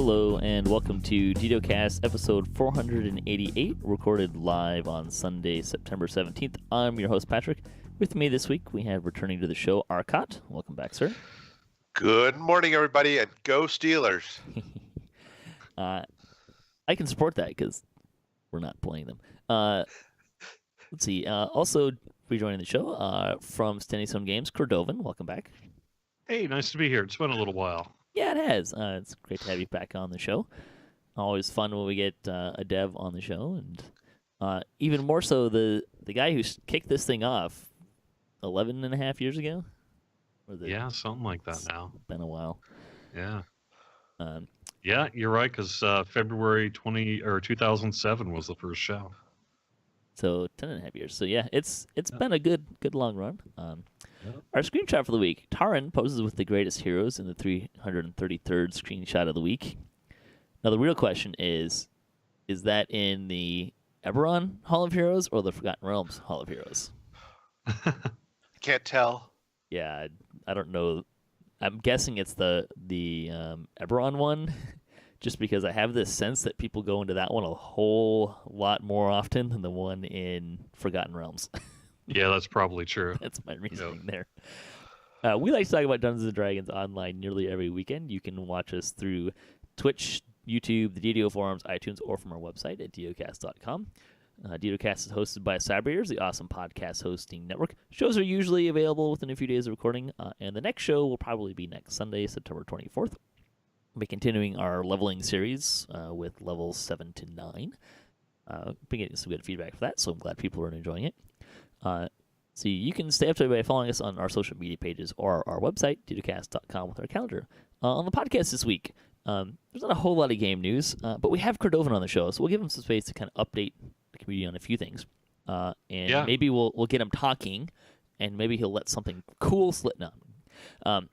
Hello and welcome to DDOCast episode 488, recorded live on Sunday, September 17th. I'm your host, Patrick. With me this week, we have returning to the show, Arkat. Welcome back, sir. Good morning, everybody, and go Steelers. I can support that because we're not playing them. Let's see. Also, rejoining the show from Standing Stone Games, Cordovan. Welcome back. Hey, nice to be here. It's been a little while. Yeah, it has. It's great to have you back on the show. Always fun when we get a dev on the show, and even more so the guy who kicked this thing off 11 and a half years ago. Yeah, something like that now. Been a while. Yeah. Yeah, you're right, because February 2007 was the first show. So 10 and a half years. So yeah, it's been a good long run. Our screenshot for the week. Taran poses with the greatest heroes in the 333rd screenshot of the week. Now the real question is that in the Eberron Hall of Heroes or the Forgotten Realms Hall of Heroes? Can't tell. Yeah, I don't know. I'm guessing it's the Eberron one, just because I have this sense that people go into that one a whole lot more often than the one in Forgotten Realms. Yeah, that's probably true. That's my reasoning there. We like to talk about Dungeons & Dragons online nearly every weekend. You can watch us through Twitch, YouTube, the DDO forums, iTunes, or from our website at DDOcast.com. DDOcast is hosted by Cybears, the awesome podcast hosting network. Shows are usually available within a few days of recording, and the next show will probably be next Sunday, September 24th. We'll be continuing our leveling series with levels 7 to 9. Been getting some good feedback for that, so I'm glad people are enjoying it. So you can stay up to date by following us on our social media pages or our website, DDOcast.com, with our calendar. On the podcast this week, there's not a whole lot of game news, but we have Cordovan on the show, so we'll give him some space to kind of update the community on a few things. Maybe we'll get him talking, and maybe he'll let something cool slip down.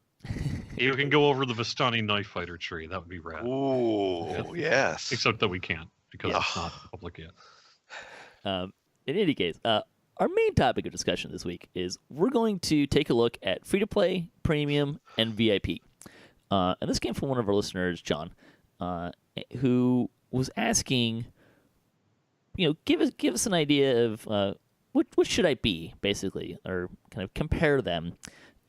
You can go over the Vistani knife fighter tree. That would be rad. Ooh, yes. Except that we can't because it's not public yet. In any case, our main topic of discussion this week is we're going to take a look at free-to-play, premium, and VIP. And this came from one of our listeners, John, who was asking, give us an idea of what should I be, basically, or kind of compare them.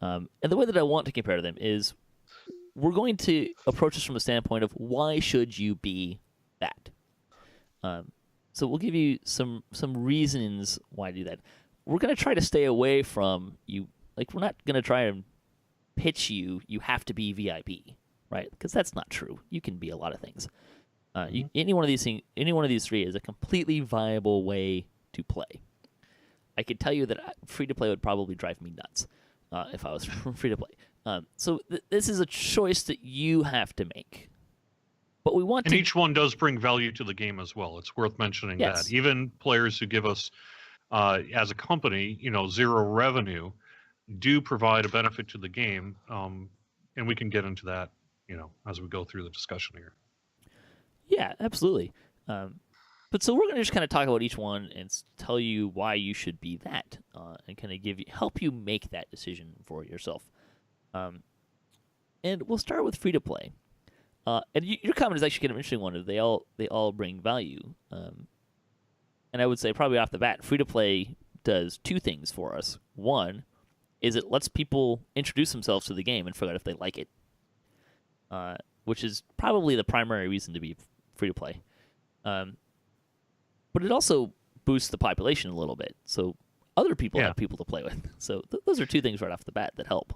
And the way that I want to compare them is we're going to approach this from the standpoint of why should you be that. So we'll give you some reasons why to do that. We're going to try to stay away from you. Like, we're not going to try and pitch you have to be VIP, right? Because that's not true. You can be a lot of things. Any one of these three is a completely viable way to play. I could tell you that free-to-play would probably drive me nuts if I was free-to-play. So this is a choice that you have to make. But we want each one does bring value to the game as well. It's worth mentioning that. Even players who give us, as a company, zero revenue, do provide a benefit to the game. And we can get into that, as we go through the discussion here. Yeah, absolutely. But so we're going to just kind of talk about each one and tell you why you should be that, and kind of help you make that decision for yourself. And we'll start with free-to-play. And your comment is actually kind of an interesting one. They all bring value, and I would say probably off the bat, free to play does two things for us. One is it lets people introduce themselves to the game and figure out if they like it, which is probably the primary reason to be free to play. But it also boosts the population a little bit, so other people have people to play with. So those are two things right off the bat that help.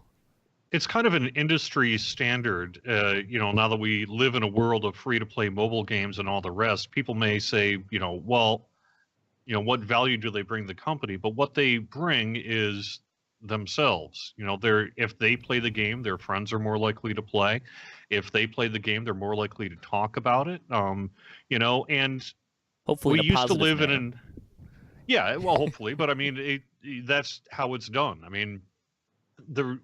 It's kind of an industry standard, now that we live in a world of free-to-play mobile games and all the rest, people may say, what value do they bring the company? But what they bring is themselves. If they play the game, their friends are more likely to play. If they play the game, they're more likely to talk about it. And hopefully we used to live hopefully, but I mean, that's how it's done. I mean,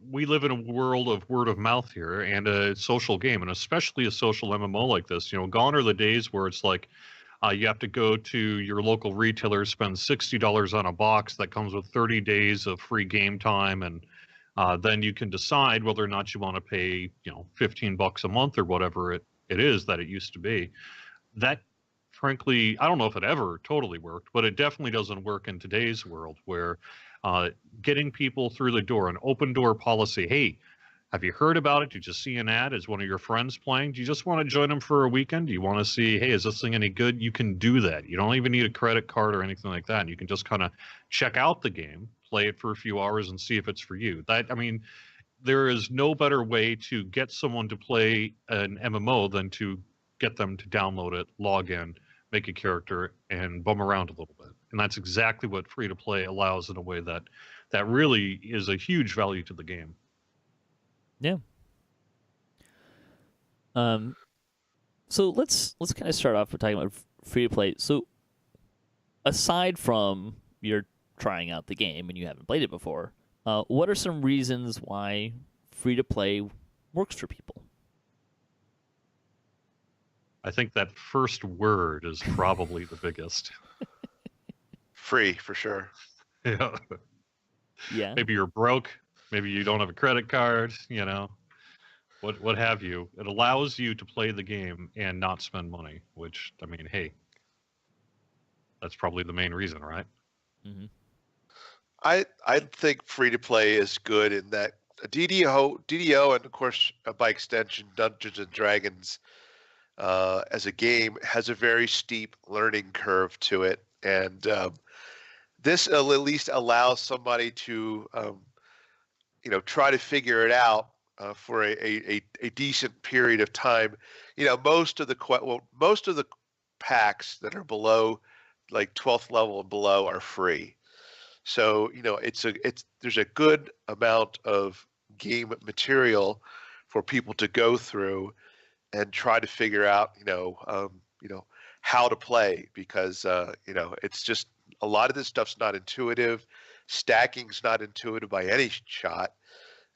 we live in a world of word of mouth here and a social game, and especially a social MMO like this. Gone are the days where it's like you have to go to your local retailer, spend $60 on a box that comes with 30 days of free game time, and then you can decide whether or not you want to pay $15 a month or whatever it it is that it used to be. That, frankly, I don't know if it ever totally worked, but it definitely doesn't work in today's world where getting people through the door, an open door policy. Hey, have you heard about it? Did you see an ad? Is one of your friends playing? Do you just want to join them for a weekend? Do you want to see, hey, is this thing any good? You can do that. You don't even need a credit card or anything like that. You can just kind of check out the game, play it for a few hours, and see if it's for you. There is no better way to get someone to play an MMO than to get them to download it, log in, make a character, and bum around a little bit. And that's exactly what free-to-play allows in a way that really is a huge value to the game. Yeah. So let's kind of start off with talking about free to play. So aside from you're trying out the game and you haven't played it before, what are some reasons why free to play works for people? I think that first word is probably the biggest. Free, for sure. Yeah. Yeah. Maybe you're broke. Maybe you don't have a credit card, what have you. It allows you to play the game and not spend money, which, hey, that's probably the main reason, right? Mm-hmm. I think free to play is good in that DDO, and of course by extension Dungeons and Dragons as a game has a very steep learning curve to it, and this at least allows somebody to try to figure it out for a decent period of time. Most of the packs that are below like 12th level and below are free. So there's a good amount of game material for people to go through and try to figure out how to play, because it's just a lot of this stuff's not intuitive. Stacking's not intuitive by any shot,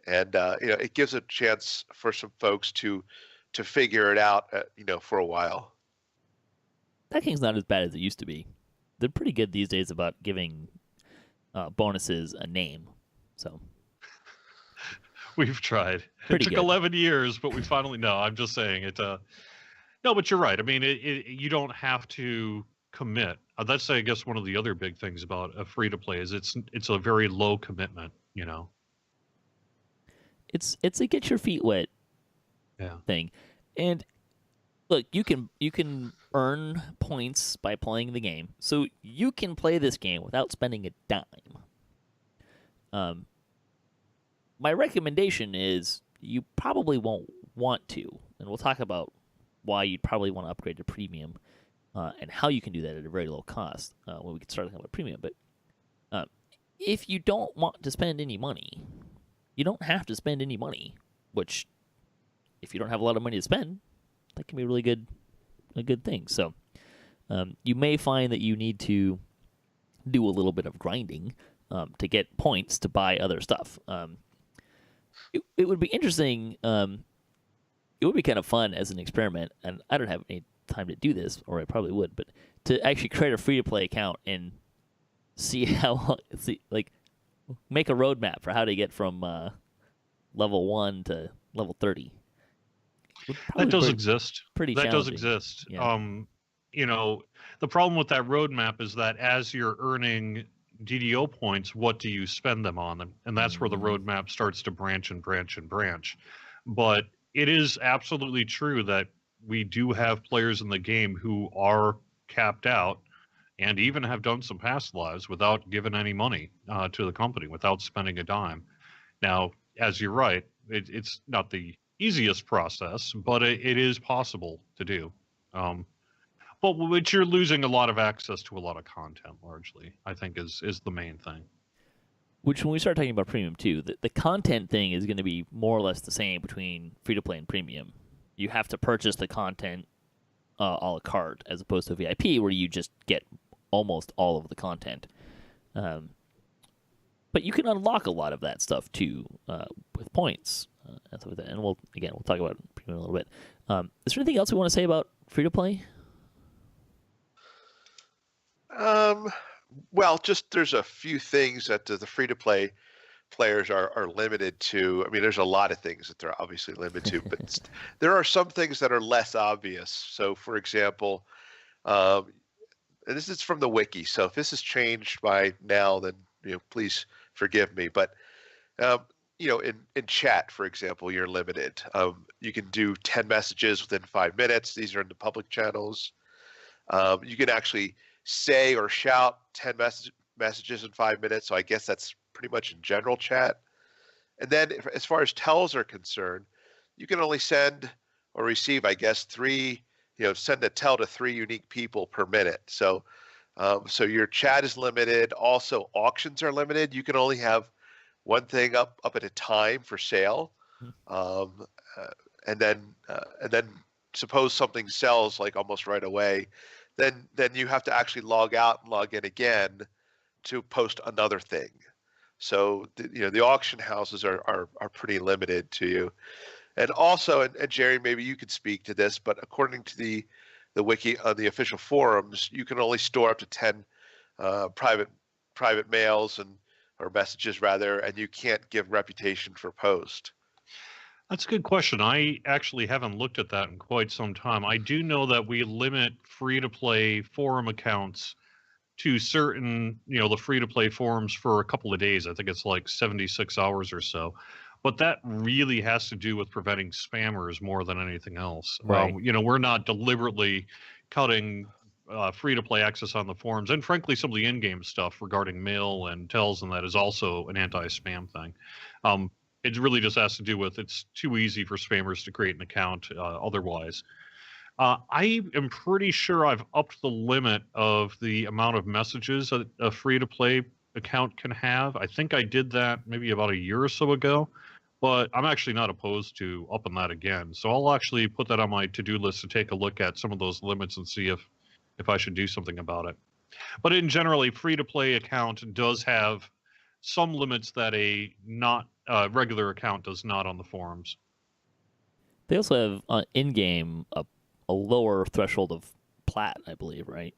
and it gives a chance for some folks to figure it out for a while. Stacking's not as bad as it used to be. They're pretty good these days about giving bonuses a name. So we've tried. Pretty it took good. 11 years, but we finally. No, I'm just saying it. No, but you're right. You don't have to commit. That's, I guess, one of the other big things about a free to play is it's a very low commitment. It's a get your feet wet thing. And look, you can earn points by playing the game, so you can play this game without spending a dime. My recommendation is you probably won't want to, and we'll talk about why you'd probably want to upgrade to premium and how you can do that at a very low cost when we can start talking about premium. But if you don't want to spend any money, you don't have to spend any money, which if you don't have a lot of money to spend, that can be a good thing. So you may find that you need to do a little bit of grinding to get points to buy other stuff. It would be interesting. It would be kind of fun as an experiment, and I don't have any time to do this, or I probably would, but to actually create a free-to-play account and see make a roadmap for how to get from level 1 to level 30. That does exist. Pretty that does challenging. exist. Yeah. The problem with that roadmap is that as you're earning DDO points, what do you spend them on? And that's where the roadmap starts to branch and branch and branch. But it is absolutely true that we do have players in the game who are capped out and even have done some past lives without giving any money to the company, without spending a dime. Now, as you're right, it's not the easiest process, but it is possible to do. But you're losing a lot of access to a lot of content, largely, I think is the main thing. Which, when we start talking about premium too, the content thing is going to be more or less the same between free-to-play and premium. You have to purchase the content a la carte, as opposed to VIP, where you just get almost all of the content. But you can unlock a lot of that stuff too with points and stuff like that. And we'll talk about premium a little bit. Is there anything else we want to say about free-to-play? Well, just there's a few things that the free-to-play players are limited to. I mean, there's a lot of things that they're obviously limited to, but there are some things that are less obvious. So, for example, um, and this is from the wiki. So if this has changed by now, then please forgive me. But um, in chat, for example, you're limited. You can do 10 messages within 5 minutes. These are in the public channels. You can actually say or shout 10 messages in 5 minutes. So I guess that's pretty much in general chat. And then as far as tells are concerned, you can only send or receive, I guess, send a tell to 3 unique people per minute. So so your chat is limited. Also, auctions are limited. You can only have one thing up at a time for sale. And then suppose something sells like almost right away, then you have to actually log out and log in again to post another thing. So the auction houses are pretty limited to you. And also, and Jerry, maybe you could speak to this, but according to the wiki on the official forums, you can only store up to 10 private mails or messages rather, and you can't give reputation for post. That's a good question. I actually haven't looked at that in quite some time. I do know that we limit free-to-play forum accounts to certain, the free-to-play forums for a couple of days. I think it's like 76 hours or so. But that really has to do with preventing spammers more than anything else. Right. We're not deliberately cutting free-to-play access on the forums. And frankly, some of the in-game stuff regarding mail and tells and that is also an anti-spam thing. It really just has to do with it's too easy for spammers to create an account otherwise. I am pretty sure I've upped the limit of the amount of messages a free-to-play account can have. I think I did that maybe about a year or so ago, but I'm actually not opposed to upping that again. So I'll actually put that on my to-do list to take a look at some of those limits and see if I should do something about it. But in general, a free-to-play account does have some limits that a not regular account does not on the forums. They also have in-game a lower threshold of plat, I believe, right?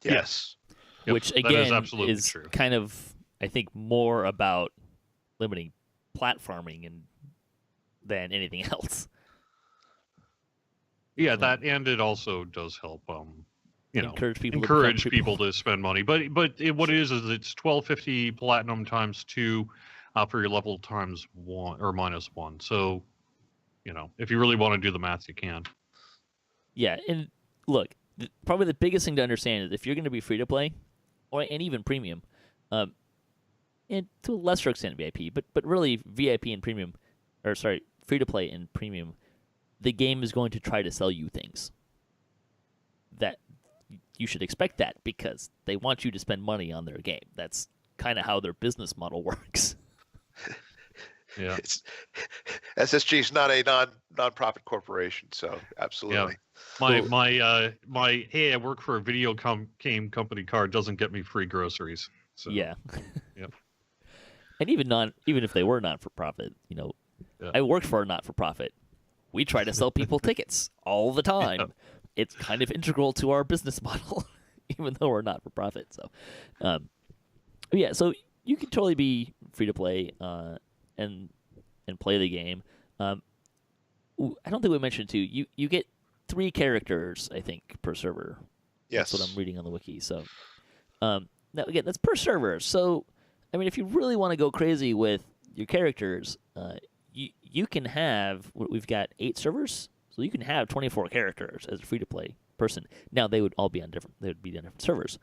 Yes. Yep, Which again is is true. kind of, I think, more about limiting plat farming than anything else. Yeah, that, and it also does help. Encourage people to spend money. But what it is it's 1250 platinum times 2 for your level times 1 or minus 1. So, if you really want to do the math, you can. Yeah, and look, probably the biggest thing to understand is if you're going to be free to play, and even premium, and to a lesser extent VIP, but really VIP and premium, free to play and premium, the game is going to try to sell you things. That you should expect that because they want you to spend money on their game. That's kind of how their business model works. Yeah, SSG is not a non-profit corporation, so absolutely. Yeah. My hey, I work for a video game company card doesn't get me free groceries. So. Yeah. Yep. And even if they were not for profit, I worked for a not for profit. We try to sell people tickets all the time. Yep. It's kind of integral to our business model, even though we're not for profit. So, so you can totally be free to play and play the game. I don't think we mentioned too. You get 3 characters, I think, per server. Yes, that's what I'm reading on the wiki. So, now again, that's per server. So, I mean, if you really want to go crazy with your characters, you can have. We've got 8 servers. So you can have 24 characters as a free-to-play person. Now they would all be on different servers,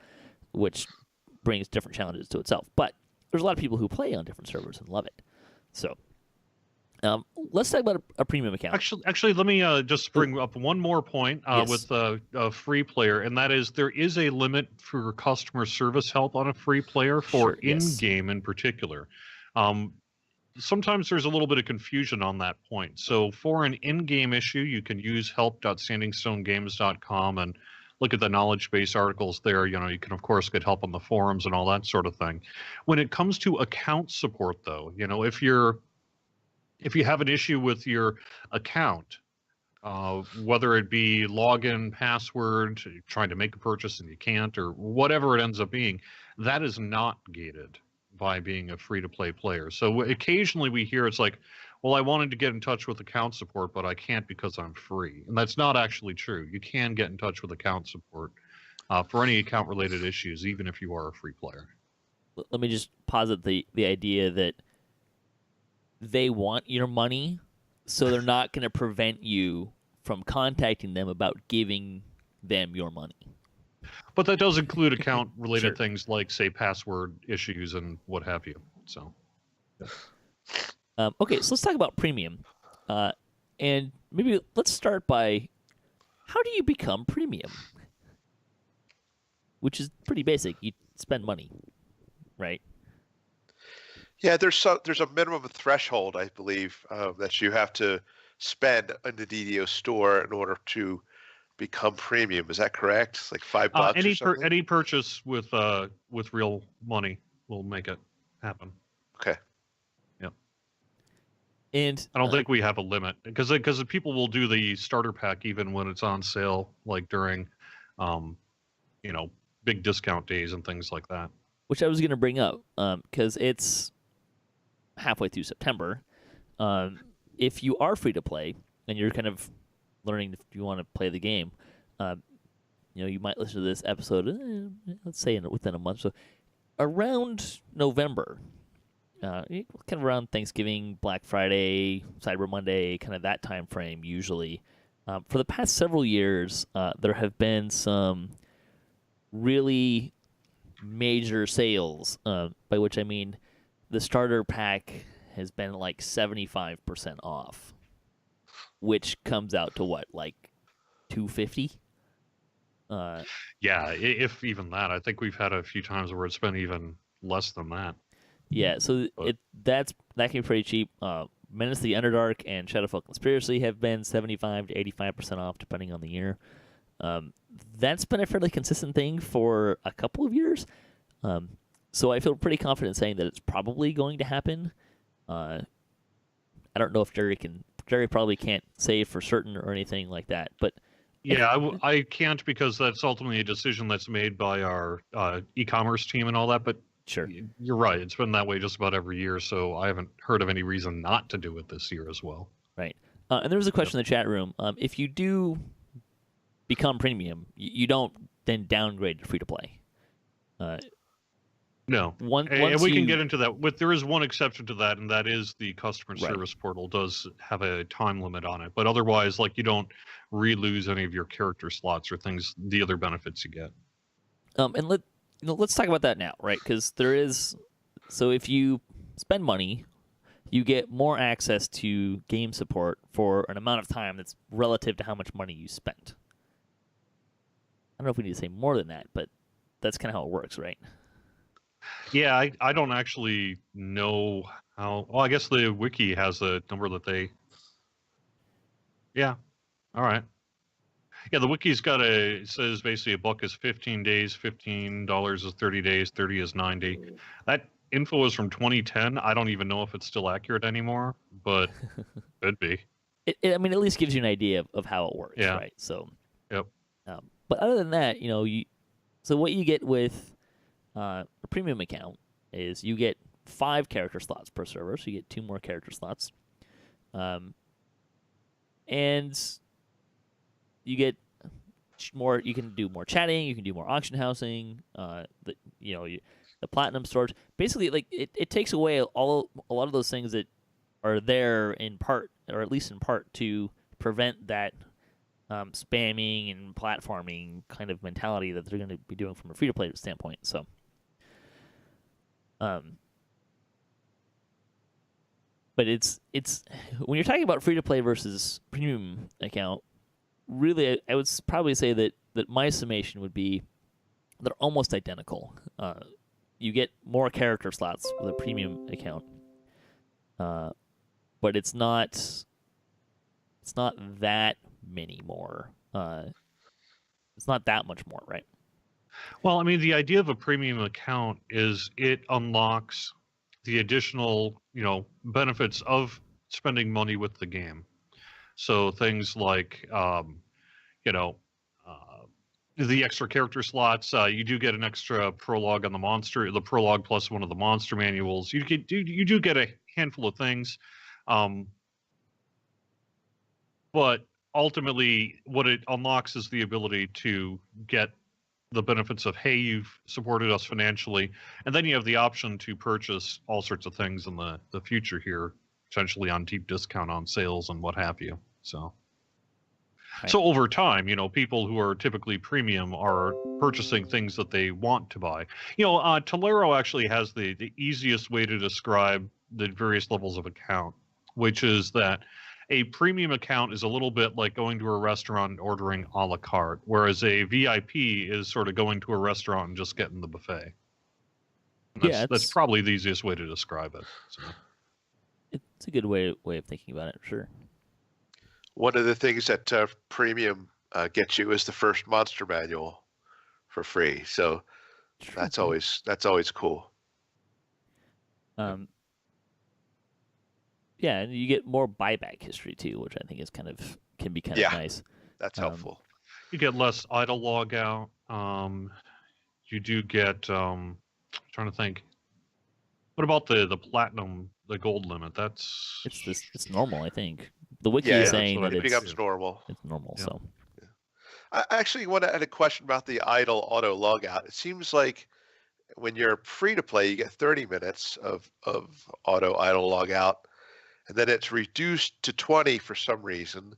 which brings different challenges to itself. But there's a lot of people who play on different servers and love it. So let's talk about a premium account. Actually, let me just bring up one more point with a free player, and that is there is a limit for customer service help on a free player for in-game in particular. Sometimes there's a little bit of confusion on that point. So for an in-game issue, you can use help.standingstonegames.com and look at the knowledge base articles there. You can, of course, get help on the forums and all that sort of thing. When it comes to account support, though, if you have an issue with your account, whether it be login, password, trying to make a purchase and you can't, or whatever it ends up being, that is not gated. by being a free-to-play player. So occasionally we hear it's like, well, I wanted to get in touch with account support, but I can't because I'm free. And that's not actually true. You can get in touch with account support for any account-related issues, even if you are a free player. Let me just posit the idea that they want your money, so they're not going to prevent you from contacting them about giving them your money. But that does include account-related Sure. things like, say, password issues and what have you. So, Okay, so let's talk about premium. And maybe let's start by, how do you become premium? Which is pretty basic. You spend money, right? Yeah, there's a minimum threshold, I believe, that you have to spend in the DDO store in order to become premium. Is that correct? It's like $5 or something? any purchase with real money will make it happen. Okay. Yep. And I don't think we have a limit because the people will do the starter pack even when it's on sale, like during, big discount days and things like that. which I was going to bring up, because it's halfway through September. If you are free to play and you're kind of learning if you want to play the game, you might listen to this episode, let's say within a month. So around November, kind of around Thanksgiving, Black Friday, Cyber Monday, kind of that time frame usually. For the past several years, there have been some really major sales, by which I mean the starter pack has been like 75% off, which comes out to what, like $250? Yeah, if even that. I think we've had a few times where it's been even less than that. Yeah, so that can be pretty cheap. Menace the Underdark and Shadowfell Conspiracy have been 75 to 85% off, depending on the year. That's been a fairly consistent thing for a couple of years. So I feel pretty confident saying that it's probably going to happen. I don't know if Jerry probably can't say for certain or anything like that, but yeah, I can't because that's ultimately a decision that's made by our e-commerce team and all that. But sure, you're right; it's been that way just about every year. So I haven't heard of any reason not to do it this year as well. Right. And there was a question in the chat room: if you do become premium, you don't then downgrade to free to play. No, and we can get into that. There is one exception to that, and that is the customer service portal does have a time limit on it. But otherwise, like, you don't lose any of your character slots or things, the other benefits you get. And let's talk about that now, right? Because so if you spend money, you get more access to game support for an amount of time that's relative to how much money you spent. I don't know if we need to say more than that, but that's kind of how it works, right? Yeah, I don't actually know how. Well, I guess the wiki has a number that they. Yeah, all right. Yeah, the wiki's it says basically a buck is 15 days, $15 is 30 days, 30 is 90. That info is from 2010. I don't even know if it's still accurate anymore, but could be. I mean, at least gives you an idea of how it works, right? So. Yep. But other than that, so what you get with a premium account is you get 5 character slots per server, so you get 2 more character slots, and you get more. You can do more chatting. You can do more auction housing. The platinum storage. Basically, like it takes away a lot of those things that are there in part, or at least in part, to prevent that spamming and platforming kind of mentality that they're going to be doing from a free-to-play standpoint. So, but it's when you're talking about free-to-play versus premium account, really, I would probably say that my summation would be they're almost identical. You get more character slots with a premium account, but it's not that many more. It's not that much more, right? Well, I mean, the idea of a premium account is it unlocks the additional, benefits of spending money with the game. So things like, the extra character slots. You do get an extra prologue on the prologue plus one of the monster manuals. You do get a handful of things, but ultimately, what it unlocks is the ability to get the benefits of, hey, you've supported us financially, and then you have the option to purchase all sorts of things in the future here, potentially on deep discount on sales and what have you. So. Right. So over time, people who are typically premium are purchasing things that they want to buy. Tolero actually has the easiest way to describe the various levels of account, which is that a premium account is a little bit like going to a restaurant and ordering a la carte, whereas a VIP is sort of going to a restaurant and just getting the buffet. And that's probably the easiest way to describe it. So. It's a good way of thinking about it, sure. One of the things that premium gets you is the first monster manual for free. So that's always cool. Yeah, and you get more buyback history too, which I think is can be kind of nice. That's helpful. You get less idle log out. You do get. I'm trying to think. What about the platinum, the gold limit? It's normal, I think. The wiki is saying that it becomes normal. It's normal, yeah. So. Yeah. I actually want to add a question about the idle auto logout. It seems like when you're free to play, you get 30 minutes of auto idle logout, and then it's reduced to 20 for some reason,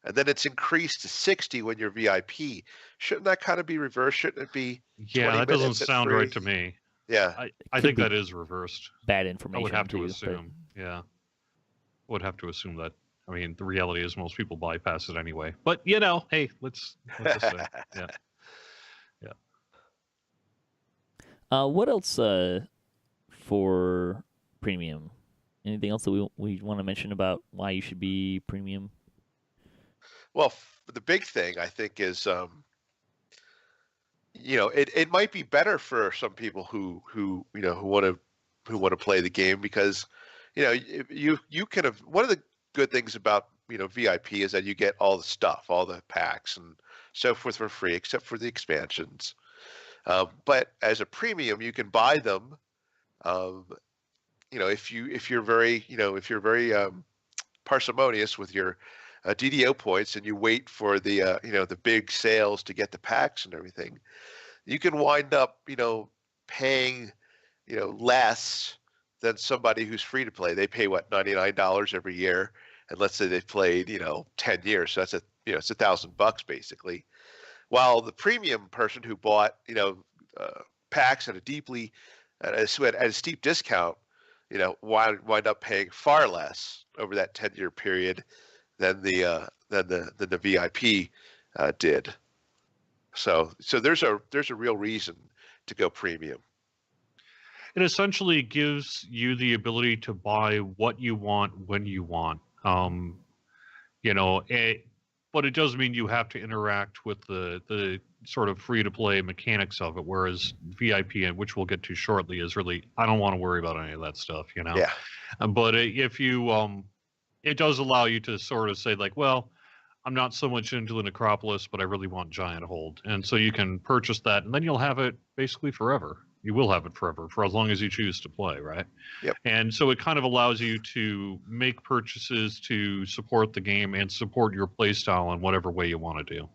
and then it's increased to 60 when you're VIP. Shouldn't that kind of be reversed? Shouldn't it be? Yeah, that doesn't sound right to me. Yeah, I think that is reversed. Bad information. I would have to assume. But... Yeah, would have to assume that. I mean, the reality is most people bypass it anyway. But hey, let's just say, yeah. What else for premium? Anything else that we want to mention about why you should be premium? Well, the big thing I think is, it might be better for some people who want to play the game, because you can have one of the good things about VIP is that you get all the stuff, all the packs and so forth for free, except for the expansions. But as a premium, you can buy them. If you're very parsimonious with your DDO points, and you wait for the big sales to get the packs and everything, you can wind up paying less than somebody who's free to play. They pay $99 every year, and let's say they've played 10 years, so that's it's $1,000 basically. While the premium person who bought packs at a steep discount, wind up paying far less over that 10-year period than the VIP did. So there's a real reason to go premium. It essentially gives you the ability to buy what you want when you want. But it does mean you have to interact with the sort of free-to-play mechanics of it, whereas VIP, which we'll get to shortly, is really, I don't want to worry about any of that stuff, Yeah. But if you, it does allow you to sort of say, like, well, I'm not so much into the Necropolis, but I really want Giant Hold. And so you can purchase that, and then you'll have it basically forever. You will have it forever, for as long as you choose to play, right? Yep. And so it kind of allows you to make purchases to support the game and support your play style in whatever way you want to do.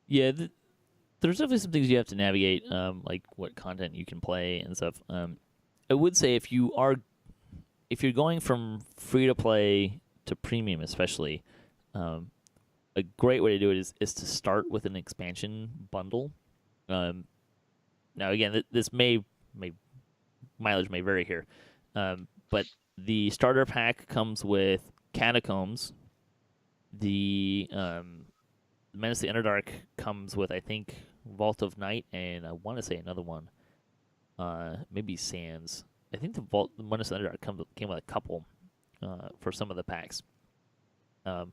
Yeah, there's definitely some things you have to navigate, like what content you can play and stuff. I would say if you're going from free to play to premium, especially, a great way to do it is to start with an expansion bundle. Now, again, this mileage may vary here, but the starter pack comes with Catacombs. The Menace to the Underdark comes with, I think, Vault of Night, and I want to say another one, maybe Sands. I think the Menace to the Underdark came with a couple for some of the packs. I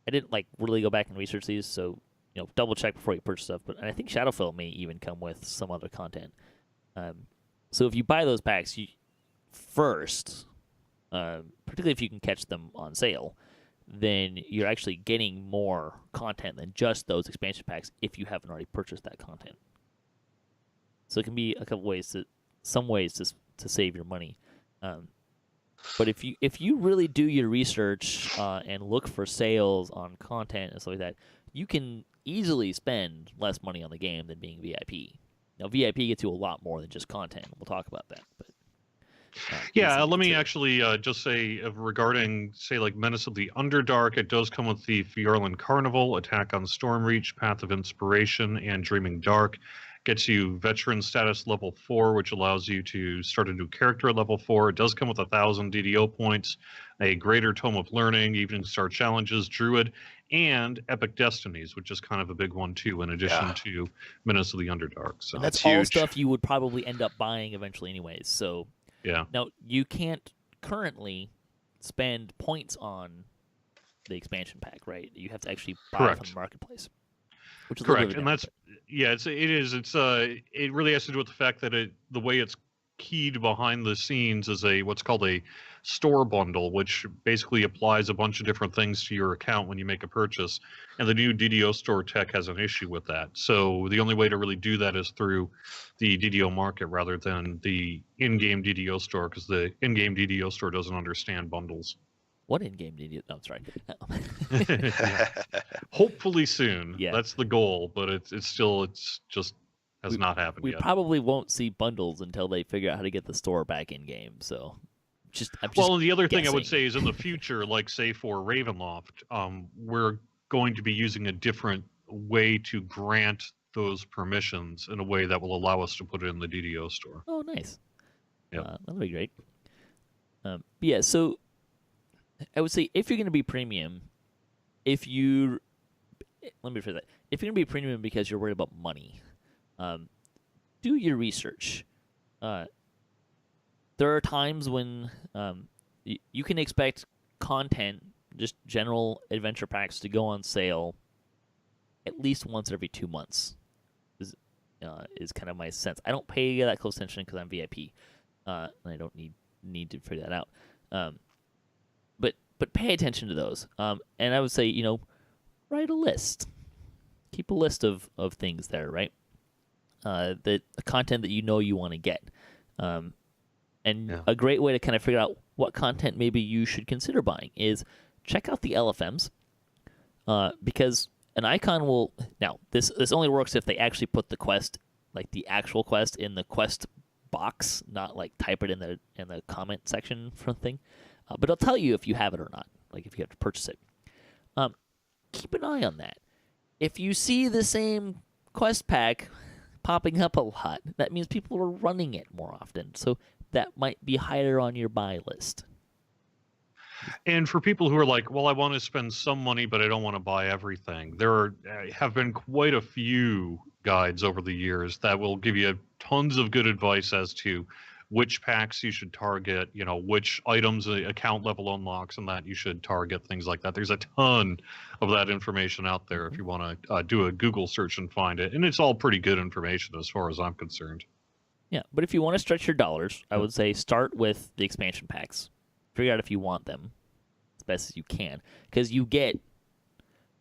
didn't really go back and research these, so double check before you purchase stuff. But I think Shadowfell may even come with some other content. So if you buy those packs first, particularly if you can catch them on sale, then you're actually getting more content than just those expansion packs if you haven't already purchased that content. So it can be a couple ways to save your money. But if you really do your research and look for sales on content and stuff like that, you can easily spend less money on the game than being VIP. Now, VIP gets you a lot more than just content. We'll talk about that. But yeah, let me actually just say regarding, say, like Menace of the Underdark, it does come with the Fjorland Carnival, Attack on Stormreach, Path of Inspiration, and Dreaming Dark. Gets you veteran status level 4, which allows you to start a new character at level 4. It does come with 1,000 DDO points, a Greater Tome of Learning, Evening Star Challenges, Druid, and Epic Destinies, which is kind of a big one too, in addition to Menace of the Underdark. So and that's all stuff you would probably end up buying eventually anyways. So yeah. Now, you can't currently spend points on the expansion pack, right? You have to actually buy it from the marketplace. Which is correct, and that's it really has to do with the fact that the way it's keyed behind the scenes is what's called a store bundle, which basically applies a bunch of different things to your account when you make a purchase. And the new DDO store tech has an issue with that. So the only way to really do that is through the DDO market rather than the in-game DDO store, because the in-game DDO store doesn't understand bundles. What in-game DDO? No, I'm sorry. Hopefully soon. Yeah. That's the goal, but it's just has not happened yet. We probably won't see bundles until they figure out how to get the store back in-game, so... and the other thing I would say is in the future, like say for Ravenloft, we're going to be using a different way to grant those permissions in a way that will allow us to put it in the DDO store. Oh, nice. Yeah, that'll be great. Yeah, so I would say if you're going to be premium, let me rephrase that. If you're going to be premium because you're worried about money, do your research. There are times when you can expect content, just general adventure packs, to go on sale at least once every 2 months. Is kind of my sense. I don't pay that close attention because I'm VIP, and I don't need to figure that out. But pay attention to those. And I would say, write a list. Keep a list of things there, right? The content that you want to get. A great way to kind of figure out what content maybe you should consider buying is check out the LFMs, because an icon will... Now, this only works if they actually put the quest, like the actual quest, in the quest box, not like type it in the comment section for the thing. But it'll tell you if you have it or not, like if you have to purchase it. Keep an eye on that. If you see the same quest pack popping up a lot, that means people are running it more often. So that might be higher on your buy list. And for people who are like, well, I want to spend some money, but I don't want to buy everything, there have been quite a few guides over the years that will give you tons of good advice as to which packs you should target, which items the account level unlocks and that you should target, things like that. There's a ton of that information out there if you want to do a Google search and find it. And it's all pretty good information as far as I'm concerned. Yeah, but if you want to stretch your dollars, I would say start with the expansion packs. Figure out if you want them as best as you can, because you get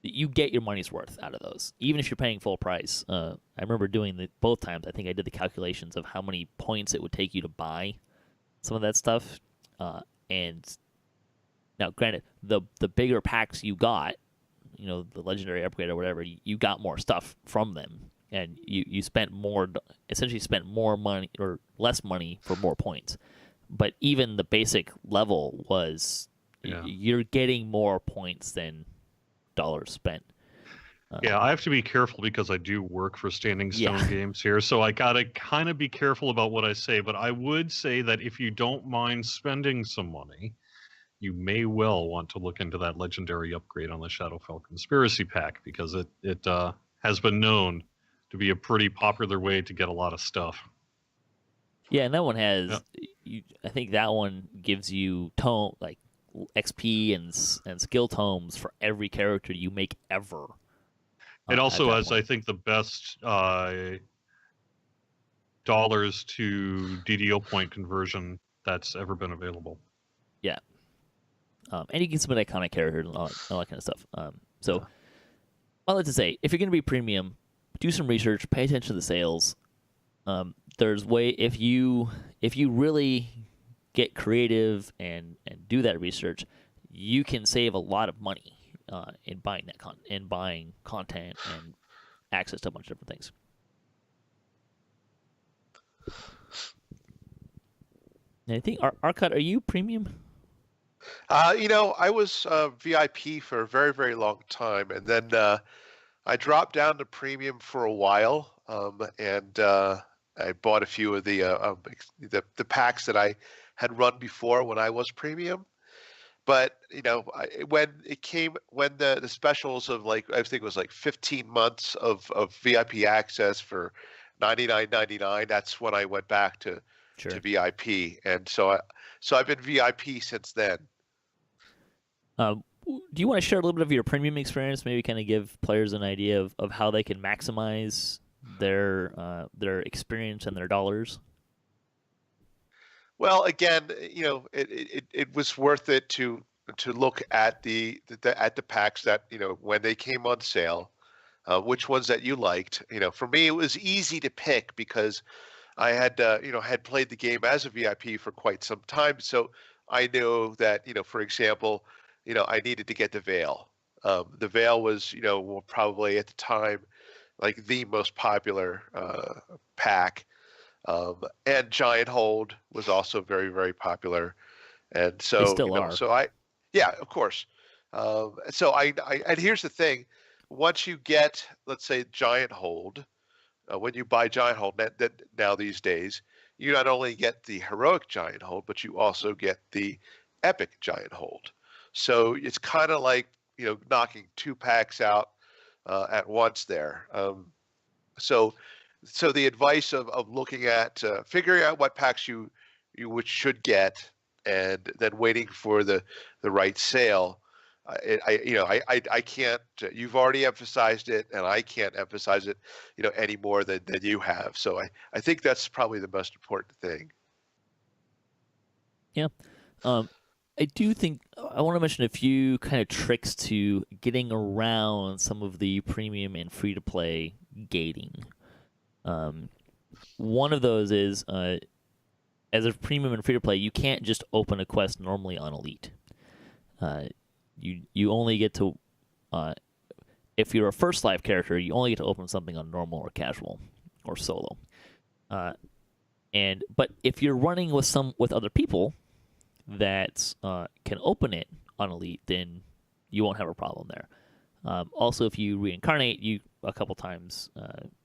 your money's worth out of those, even if you're paying full price. I remember doing both times. I think I did the calculations of how many points it would take you to buy some of that stuff. And now, granted, the bigger packs you got, the legendary upgrade or whatever, you got more stuff from them, and you essentially spent more money or less money for more points. But even the basic level was you're getting more points than dollars spent. I have to be careful because I do work for Standing Stone Games here, so I gotta kind of be careful about what I say. But I would say that if you don't mind spending some money, you may well want to look into that legendary upgrade on the Shadowfell Conspiracy Pack, because it has been known to be a pretty popular way to get a lot of stuff. Yeah, and that one has. I think that one gives you like XP and skill tomes for every character you make ever. It also has, I think, the best dollars to DDO point conversion that's ever been available. Yeah. And you can submit iconic characters and all that kind of stuff. So, all that to say, if you're going to be premium, do some research, pay attention to the sales. There's if you really get creative and do that research, you can save a lot of money in buying buying content and access to a bunch of different things. And I think Arkat, are you premium? I was VIP for a very, very long time, and then I dropped down to premium for a while, and I bought a few of the packs that I had run before when I was premium. But when the specials of I think it was 15 months of VIP access for $99.99, that's when I went back to VIP, and so I've been VIP since then. Do you want to share a little bit of your premium experience? Maybe kind of give players an idea of how they can maximize their experience and their dollars. Well, again, it was worth it to look at the packs that when they came on sale, which ones that you liked. For me, it was easy to pick because I had played the game as a VIP for quite some time, so I knew that for example, I needed to get the Veil. The Veil was probably at the time the most popular pack. And Giant Hold was also very, very popular, and so they still are. Yeah, of course. And here's the thing: once you get, let's say, Giant Hold, when you buy Giant Hold now these days, you not only get the heroic Giant Hold, but you also get the epic Giant Hold. So it's kind of like knocking two packs out at once there. So the advice of looking at figuring out what packs you should get, and then waiting for the right sale. I can't. You've already emphasized it, and I can't emphasize it any more than you have. So I think that's probably the most important thing. Yeah. I do think I want to mention a few kind of tricks to getting around some of the premium and free-to-play gating. One of those is, as a premium and free-to-play, you can't just open a quest normally on Elite. You only get to, if you're a first life character, you only get to open something on normal or casual or solo. But if you're running with other people that can open it on Elite, then you won't have a problem there. Also, if you reincarnate a couple times,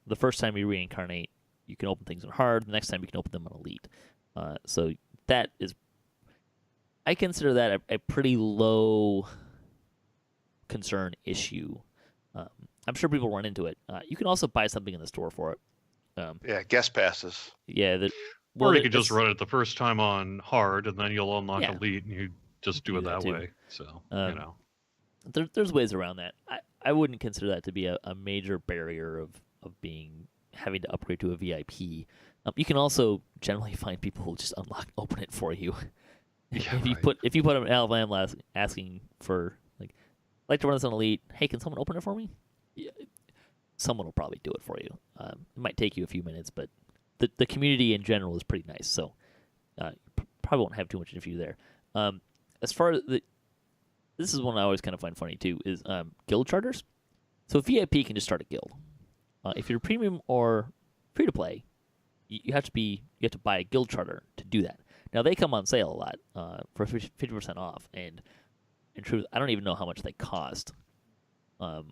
the first time you reincarnate, you can open things on hard. The next time you can open them on Elite. So that is, I consider that a pretty low concern issue. I'm sure people run into it. You can also buy something in the store for it. Yeah, guest passes. Yeah. Or you could just run it the first time on hard, and then you'll unlock Elite, and you just do it that way. So, There's ways around that. I wouldn't consider that to be a major barrier of having to upgrade to a VIP. You can also generally find people who just open it for you. Yeah, if you put an LVM asking for I'd like to run this on Elite, hey, can someone open it for me? Yeah, someone will probably do it for you. It might take you a few minutes, but the community in general is pretty nice, so probably won't have too much issue there. As far as this is one I always kind of find funny too, is guild charters. So VIP can just start a guild. If you're premium or free to play, you have to buy a guild charter to do that. Now they come on sale a lot for 50% off, and in truth, I don't even know how much they cost. But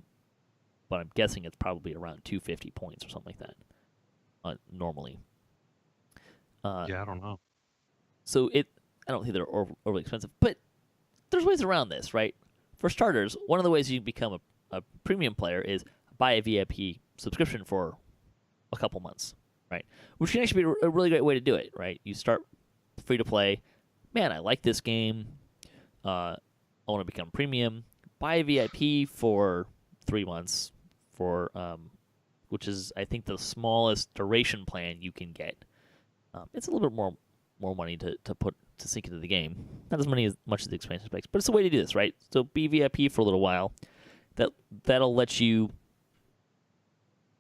I'm guessing it's probably around 250 points or something like that. Normally. Yeah, I don't know. So I don't think they're overly expensive, but there's ways around this, right? For starters, one of the ways you can become a premium player is buy a VIP subscription for a couple months, right? Which can actually be a really great way to do it, right? You start free to play. Man, I like this game. I want to become premium. Buy a VIP for 3 months for which is, I think, the smallest duration plan you can get. It's a little bit more more money to sink into the game. Not as much as the expansion packs, but it's a way to do this, right? So be VIP for a little while. That'll let you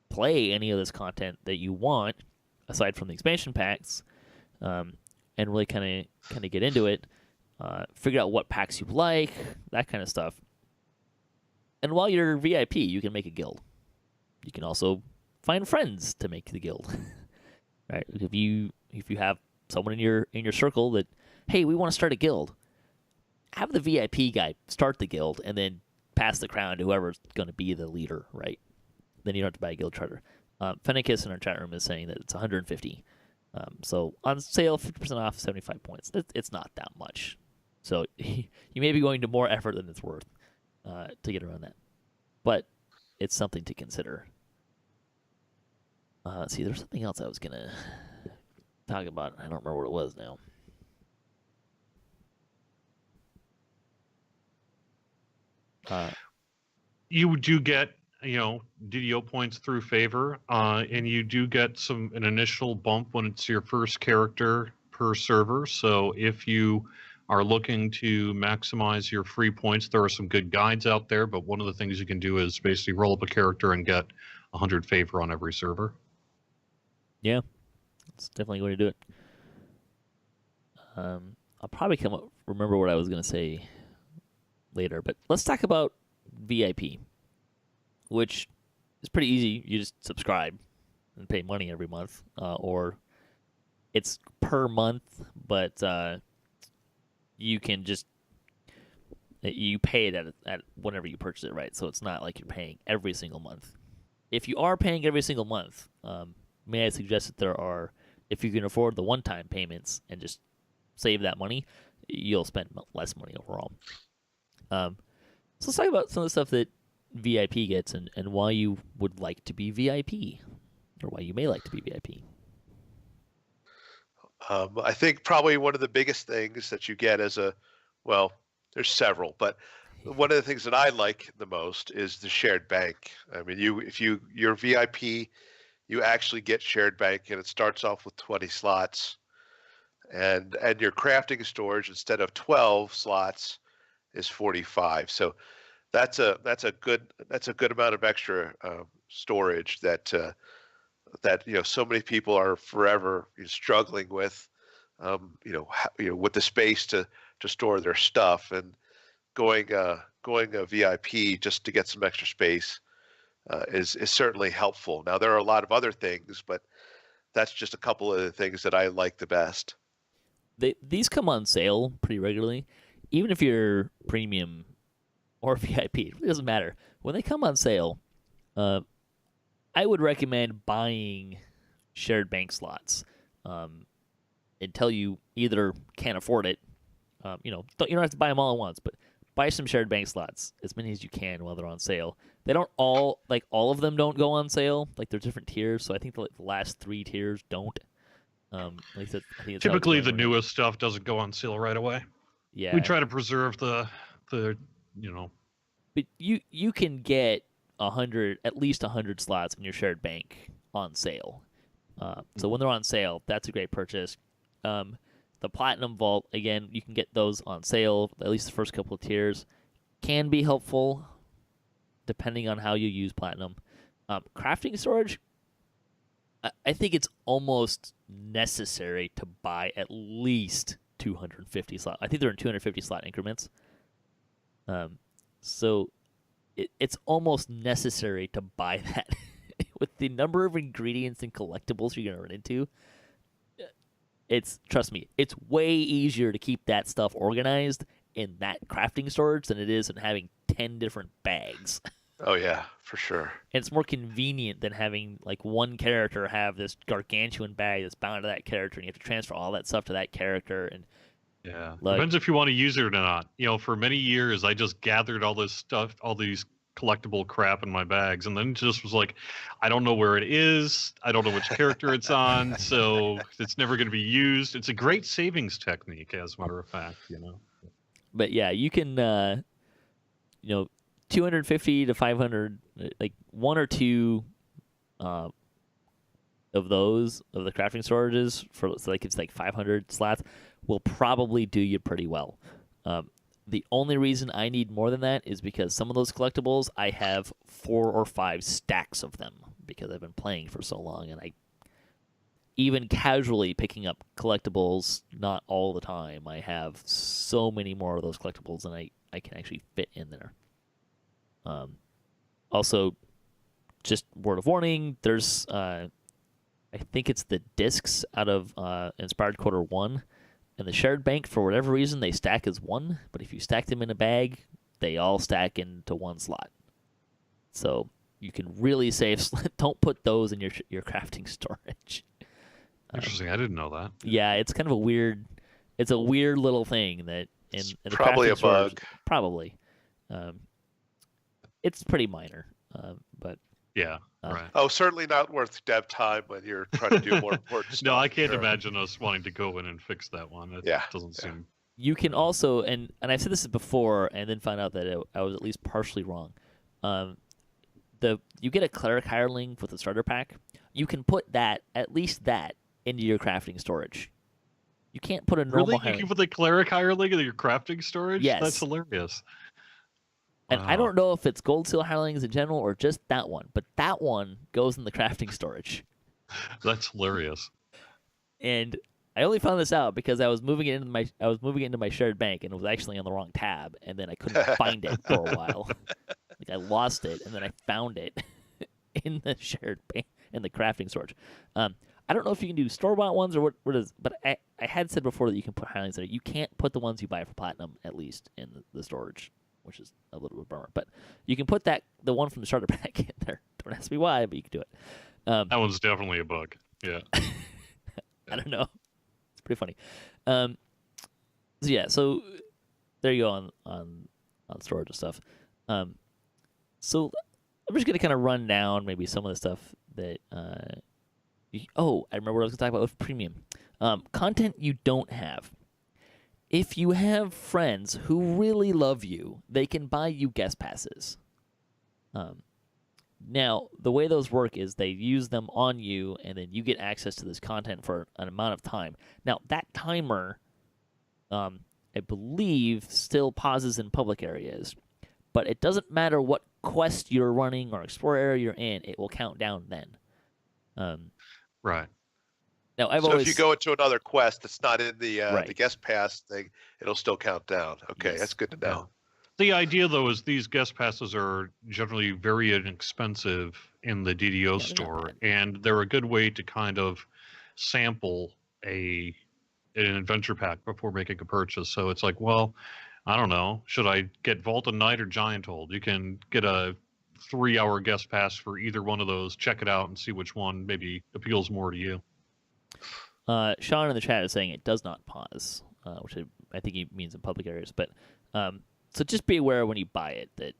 play any of this content that you want, aside from the expansion packs, and really kind of get into it. Figure out what packs you like, that kind of stuff. And while you're VIP, you can make a guild. You can also find friends to make the guild. Right? If you have someone in your circle that, hey, we want to start a guild, have the VIP guy start the guild and then pass the crown to whoever's going to be the leader, right? Then you don't have to buy a guild charter. Fennicus in our chat room is saying that it's 150. So on sale, 50% off, 75 points. It's not that much. So you may be going to more effort than it's worth to get around that. But it's something to consider. Let's see, there's something else I was going to talk about. I don't remember what it was now. You do get, DDO points through favor, and you do get an initial bump when it's your first character per server. So if you are looking to maximize your free points, there are some good guides out there, but one of the things you can do is basically roll up a character and get 100 favor on every server. Yeah, it's definitely going to do it. I'll probably remember what I was going to say later, but let's talk about VIP, which is pretty easy. You just subscribe and pay money every month, or it's per month, but you can just you pay it at whenever you purchase it, right? So it's not like you're paying every single month. If you are paying every single month, may I suggest that if you can afford the one-time payments and just save that money, you'll spend less money overall. So let's talk about some of the stuff that VIP gets and why you would like to be VIP, or why you may like to be VIP. I think probably one of the biggest things that you get there's several, but one of the things that I like the most is the shared bank. I mean, you're VIP, you actually get shared bank, and it starts off with 20 slots, and your crafting storage, instead of 12 slots, is 45. So that's a good amount of extra storage that so many people are forever struggling with, with the space to store their stuff, and going a VIP just to get some extra space is certainly helpful. Now there are a lot of other things, but that's just a couple of the things that I like the best. These come on sale pretty regularly, even if you're premium or VIP. It really doesn't matter. When they come on sale, I would recommend buying shared bank slots until you either can't afford it. You don't have to buy them all at once, but buy some shared bank slots, as many as you can while they're on sale. They don't all of them don't go on sale. Like, there's different tiers, so I think the last 3 tiers don't. I think Typically, the newest stuff doesn't go on sale right away. Yeah, we try to preserve the. But you can get at least 100 slots in your shared bank on sale. So when they're on sale, that's a great purchase. The Platinum Vault, again, you can get those on sale. At least the first couple of tiers can be helpful, depending on how you use Platinum. Crafting storage, I think it's almost necessary to buy at least 250 slots. I think they're in 250 slot increments. So it's almost necessary to buy that. With the number of ingredients and collectibles you're going to run into, trust me, it's way easier to keep that stuff organized in that crafting storage than it is in having 10 different bags. Oh yeah, for sure. And it's more convenient than having one character have this gargantuan bag that's bound to that character, and you have to transfer all that stuff to that character. And yeah, depends if you want to use it or not. For many years, I just gathered all this stuff, all these collectible crap in my bags, and then just was like, I don't know where it is, I don't know which character it's on, so it's never going to be used. It's a great savings technique, as a matter of fact. But yeah, you can 250 to 500, 1 or 2 of those of the crafting storages for like it's like 500 slots will probably do you pretty well. The only reason I need more than that is because some of those collectibles I have 4 or 5 stacks of them because I've been playing for so long, and I even casually picking up collectibles, not all the time. I have so many more of those collectibles than I can actually fit in there. Also, just word of warning, there's I think it's the discs out of Inspired Quarter 1 and the shared bank. For whatever reason, they stack as one, but if you stack them in a bag, they all stack into one slot. So you can really save. Don't put those in your crafting storage. Interesting. I didn't know that. Yeah, it's kind of a weird. It's a weird little thing that in the probably crafting a storage, bug. Probably. It's pretty minor, but Yeah, right. Oh, certainly not worth dev time when you're trying to do more important stuff. No, I can't Sure. imagine us wanting to go in and fix that one. It doesn't seem. you can also and I've said this before and then found out that I was at least partially wrong. You get a cleric hireling with a starter pack. You can put at least that into your crafting storage. You can't put a normal Really? hireling. You can put the cleric hireling in your crafting storage? Yes. That's hilarious. And I don't know if it's gold seal hirelings in general or just that one, but that one goes in the crafting storage. That's hilarious. And I only found this out because I was moving it into my shared bank and it was actually on the wrong tab, and then I couldn't find it for a while. Like I lost it, and then I found it in the shared bank in the crafting storage. I don't know if you can do store-bought ones or what is, but I had said before that you can put hirelings there. You can't put the ones you buy for platinum at least in the storage, which is a little bit bummer. But you can put the one from the starter pack in there. Don't ask me why, but you can do it. That one's definitely a bug. Yeah. I don't know. It's pretty funny. So there you go on storage and stuff. So I'm just gonna kind of run down maybe some of the stuff that. I remember what I was gonna talk about with premium content you don't have. If you have friends who really love you, they can buy you guest passes. Now, the way those work is they use them on you, and then you get access to this content for an amount of time. Now, that timer, I believe, still pauses in public areas, but it doesn't matter what quest you're running or explore area you're in, it will count down then. Right. Now, if you go into another quest that's not in the guest pass thing, it'll still count down. Okay, Yes. That's good to know. The idea, though, is these guest passes are generally very inexpensive in the DDO they're not store, bad. and they're a good way to kind of sample an adventure pack before making a purchase. So it's like, well, I don't know, should I get Vault of Night or Giant Hold? You can get a 3-hour guest pass for either one of those. Check it out and see which one maybe appeals more to you. Sean in the chat is saying it does not pause, which I think he means in public areas. But so just be aware when you buy it that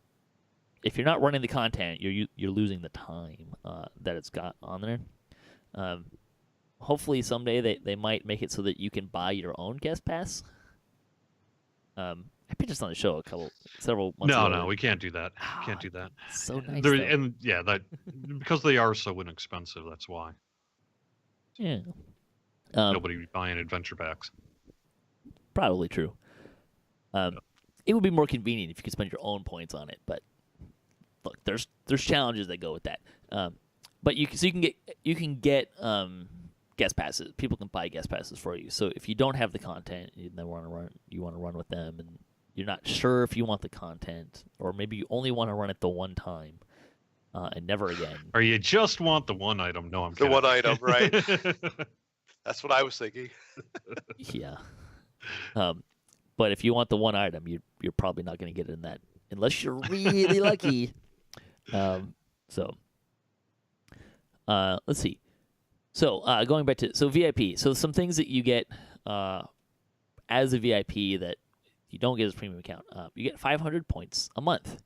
if you're not running the content, you're losing the time that it's got on there. Hopefully someday they might make it so that you can buy your own guest pass. I pitched this on the show several months ago. No, we can't do that. Can't do that. So nice. That because they are so inexpensive. That's why Yeah. nobody would be buying adventure packs. Probably true. It would be more convenient if you could spend your own points on it, but look, there's challenges that go with that. But you can get guest passes. People can buy guest passes for you. So if you don't have the content, you want to run with them, and you're not sure if you want the content, or maybe you only want to run it the one time and never again. Or you just want the one item. No, I'm kidding. The one item, right? That's what I was thinking. Yeah. But if you want the one item, you're probably not going to get it in that unless you're really lucky. Let's see. So going back to VIP. So some things that you get as a VIP that you don't get as a premium account. You get 500 points a month.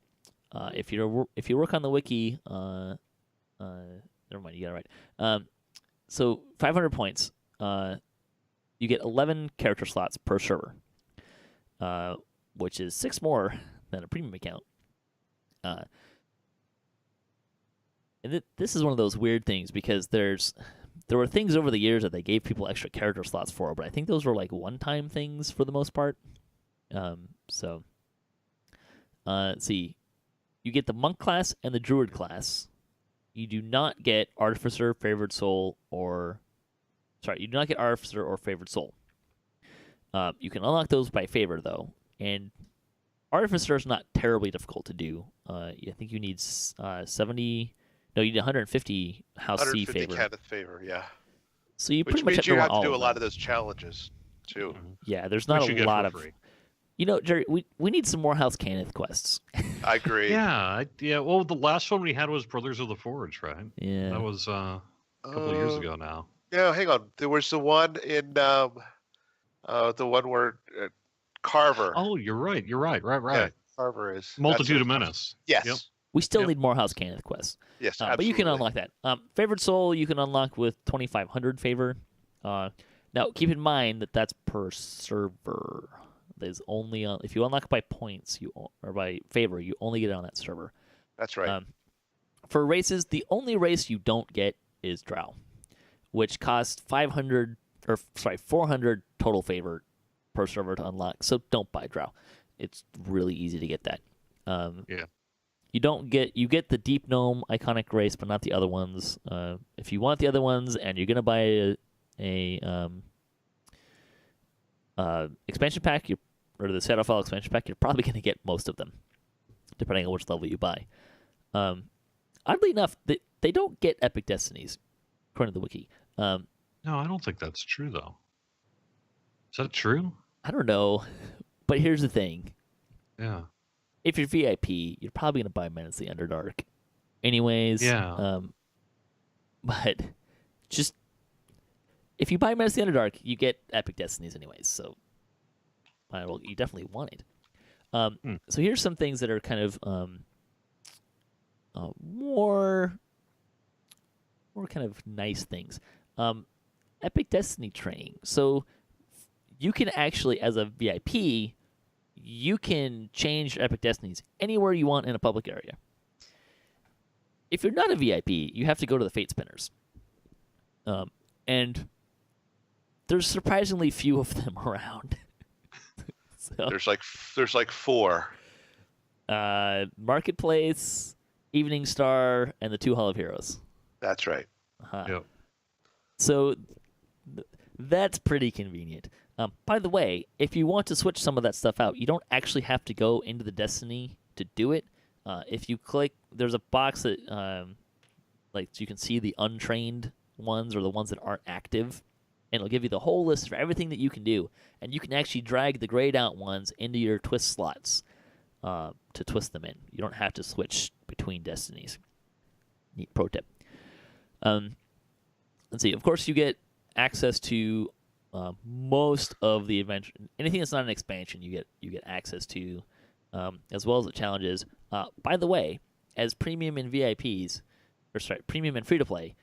If you work on the wiki, never mind, you got it right. So 500 points. You get 11 character slots per server, which is 6 more than a premium account. And this is one of those weird things because there's There were things over the years that they gave people extra character slots for, but I think those were like one-time things for the most part. Let's see. You get the monk class and the druid class. You do not get artificer, favored soul, you do not get artificer or favored soul. You can unlock those by favor though, and artificer is not terribly difficult to do. I think you need 70. No, you need 150 House C 150 favor. Kenneth favor, yeah. So you Which pretty much means you have to do a of lot them. of those challenges too. Yeah, there's not Which you a get lot for of. free. You know, Jerry, we need some more House Cannith quests. I agree. Yeah. Well, the last one we had was Brothers of the Forge, right? Yeah. That was a couple of years ago now. Yeah, hang on. There was the one in the one where Carver. Oh, you're right. Right. Yeah, Carver is Multitude of that's Menace. Yes. Yep. We still Yep. need more House Cannith quests. Yes, But you can absolutely. unlock that. Favored Soul you can unlock with 2,500 favor. Now, keep in mind that that's per server. There's only if you unlock by points or by favor, you only get it on that server. That's right. For races, the only race you don't get is Drow, which costs 400 total favor per server to unlock. So don't buy Drow. It's really easy to get that. Yeah. You get the Deep Gnome iconic race, but not the other ones. If you want the other ones and you're gonna buy a expansion pack, or the Shadowfall expansion pack, you're probably gonna get most of them, depending on which level you buy. Oddly enough, they don't get epic destinies, according to the wiki. No, I don't think that's true though. Is that true? I don't know, but here's the thing: Yeah. if you're VIP, you're probably gonna buy Menace the Underdark, anyways. Yeah. But just if you buy Menace the Underdark, you get epic destinies anyways. So, well, you definitely want it. So here's some things that are kind of more kind of nice things. Epic Destiny training. So you can actually, as a VIP, you can change your Epic Destinies anywhere you want in a public area. If you're not a VIP, you have to go to the Fate Spinners. And there's surprisingly few of them around. So, There's like 4. Marketplace, Evening Star, and the 2 Hall of Heroes. That's right. Yep. So that's pretty convenient. By the way, if you want to switch some of that stuff out, you don't actually have to go into the Destiny to do it. If you click, there's a box that so you can see the untrained ones or the ones that aren't active, and it'll give you the whole list of everything that you can do, and you can actually drag the grayed out ones into your twist slots to twist them in. You don't have to switch between destinies. Neat pro tip. Let's see. Of course, you get access to most of the adventure. Anything that's not an expansion, you get access to, as well as the challenges. By the way, as premium and premium and free to play,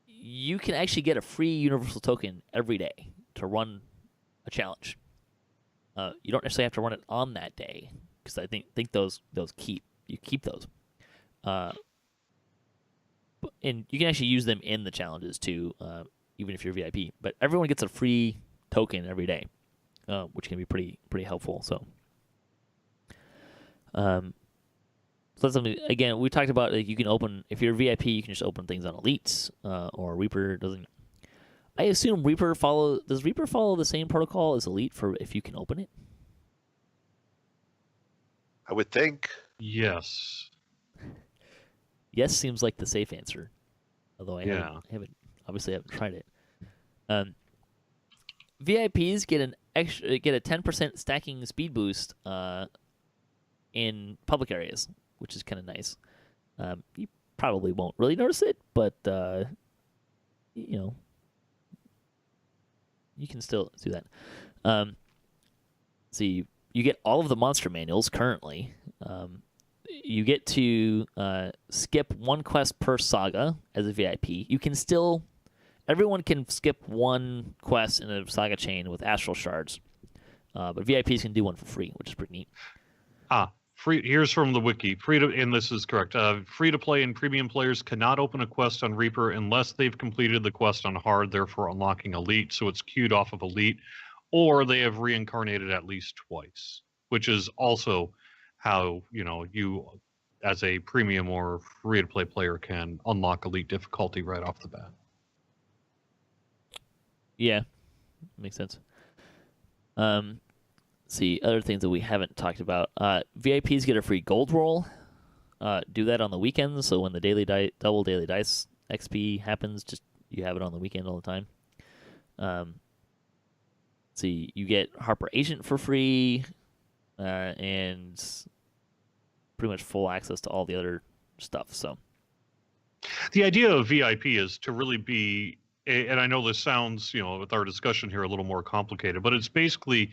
you can actually get a free universal token every day to run a challenge. You don't necessarily have to run it on that day, because I think those keep those. And you can actually use them in the challenges too, even if you're VIP. But everyone gets a free token every day, which can be pretty helpful. So that's something. Again, we talked about you can open, if you're VIP, you can just open things on Elites, or Reaper doesn't. I assume does Reaper follow the same protocol as Elite for if you can open it? I would think. Yes. Yes seems like the safe answer, although I haven't tried it. VIPs get a 10% stacking speed boost in public areas, which is kind of nice. You probably won't really notice it, but you can still do that. So you get all of the monster manuals currently. You get to skip one quest per saga as a VIP. Everyone can skip one quest in a saga chain with astral shards, but VIPs can do one for free, which is pretty neat. Here's from the wiki. And this is correct. Free to play and premium players cannot open a quest on Reaper unless they've completed the quest on hard, therefore unlocking elite. So it's queued off of elite, or they have reincarnated at least twice, which is also how you as a premium or free to play player can unlock elite difficulty right off the bat. Yeah, makes sense. See, other things that we haven't talked about. VIPs get a free gold roll. Do that on the weekends, so when the double daily dice XP happens, just you have it on the weekend all the time. See, you get Harper Agent for free, and pretty much full access to all the other stuff. So, the idea of VIP is to really be, and I know this sounds, with our discussion here, a little more complicated, but it's basically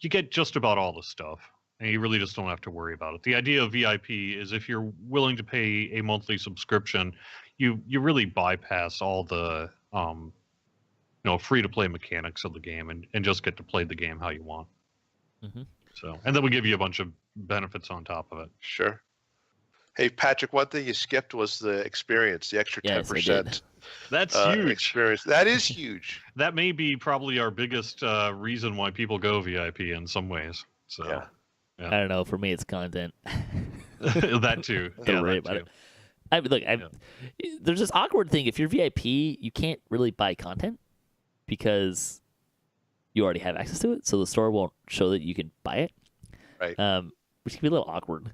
you get just about all the stuff, and you really just don't have to worry about it. The idea of VIP is if you're willing to pay a monthly subscription, you really bypass all the free to play mechanics of the game and just get to play the game how you want. Mm-hmm. So, and then we give you a bunch of benefits on top of it. Sure. Hey, Patrick, one thing you skipped was the experience, the extra 10%. That's huge. Experience. That is huge. That may be probably our biggest reason why people go VIP in some ways. So, Yeah. I don't know. For me, it's content. That too. Don't worry about it. There's this awkward thing. If you're VIP, you can't really buy content because you already have access to it, so the store won't show that you can buy it. Right. Which can be a little awkward.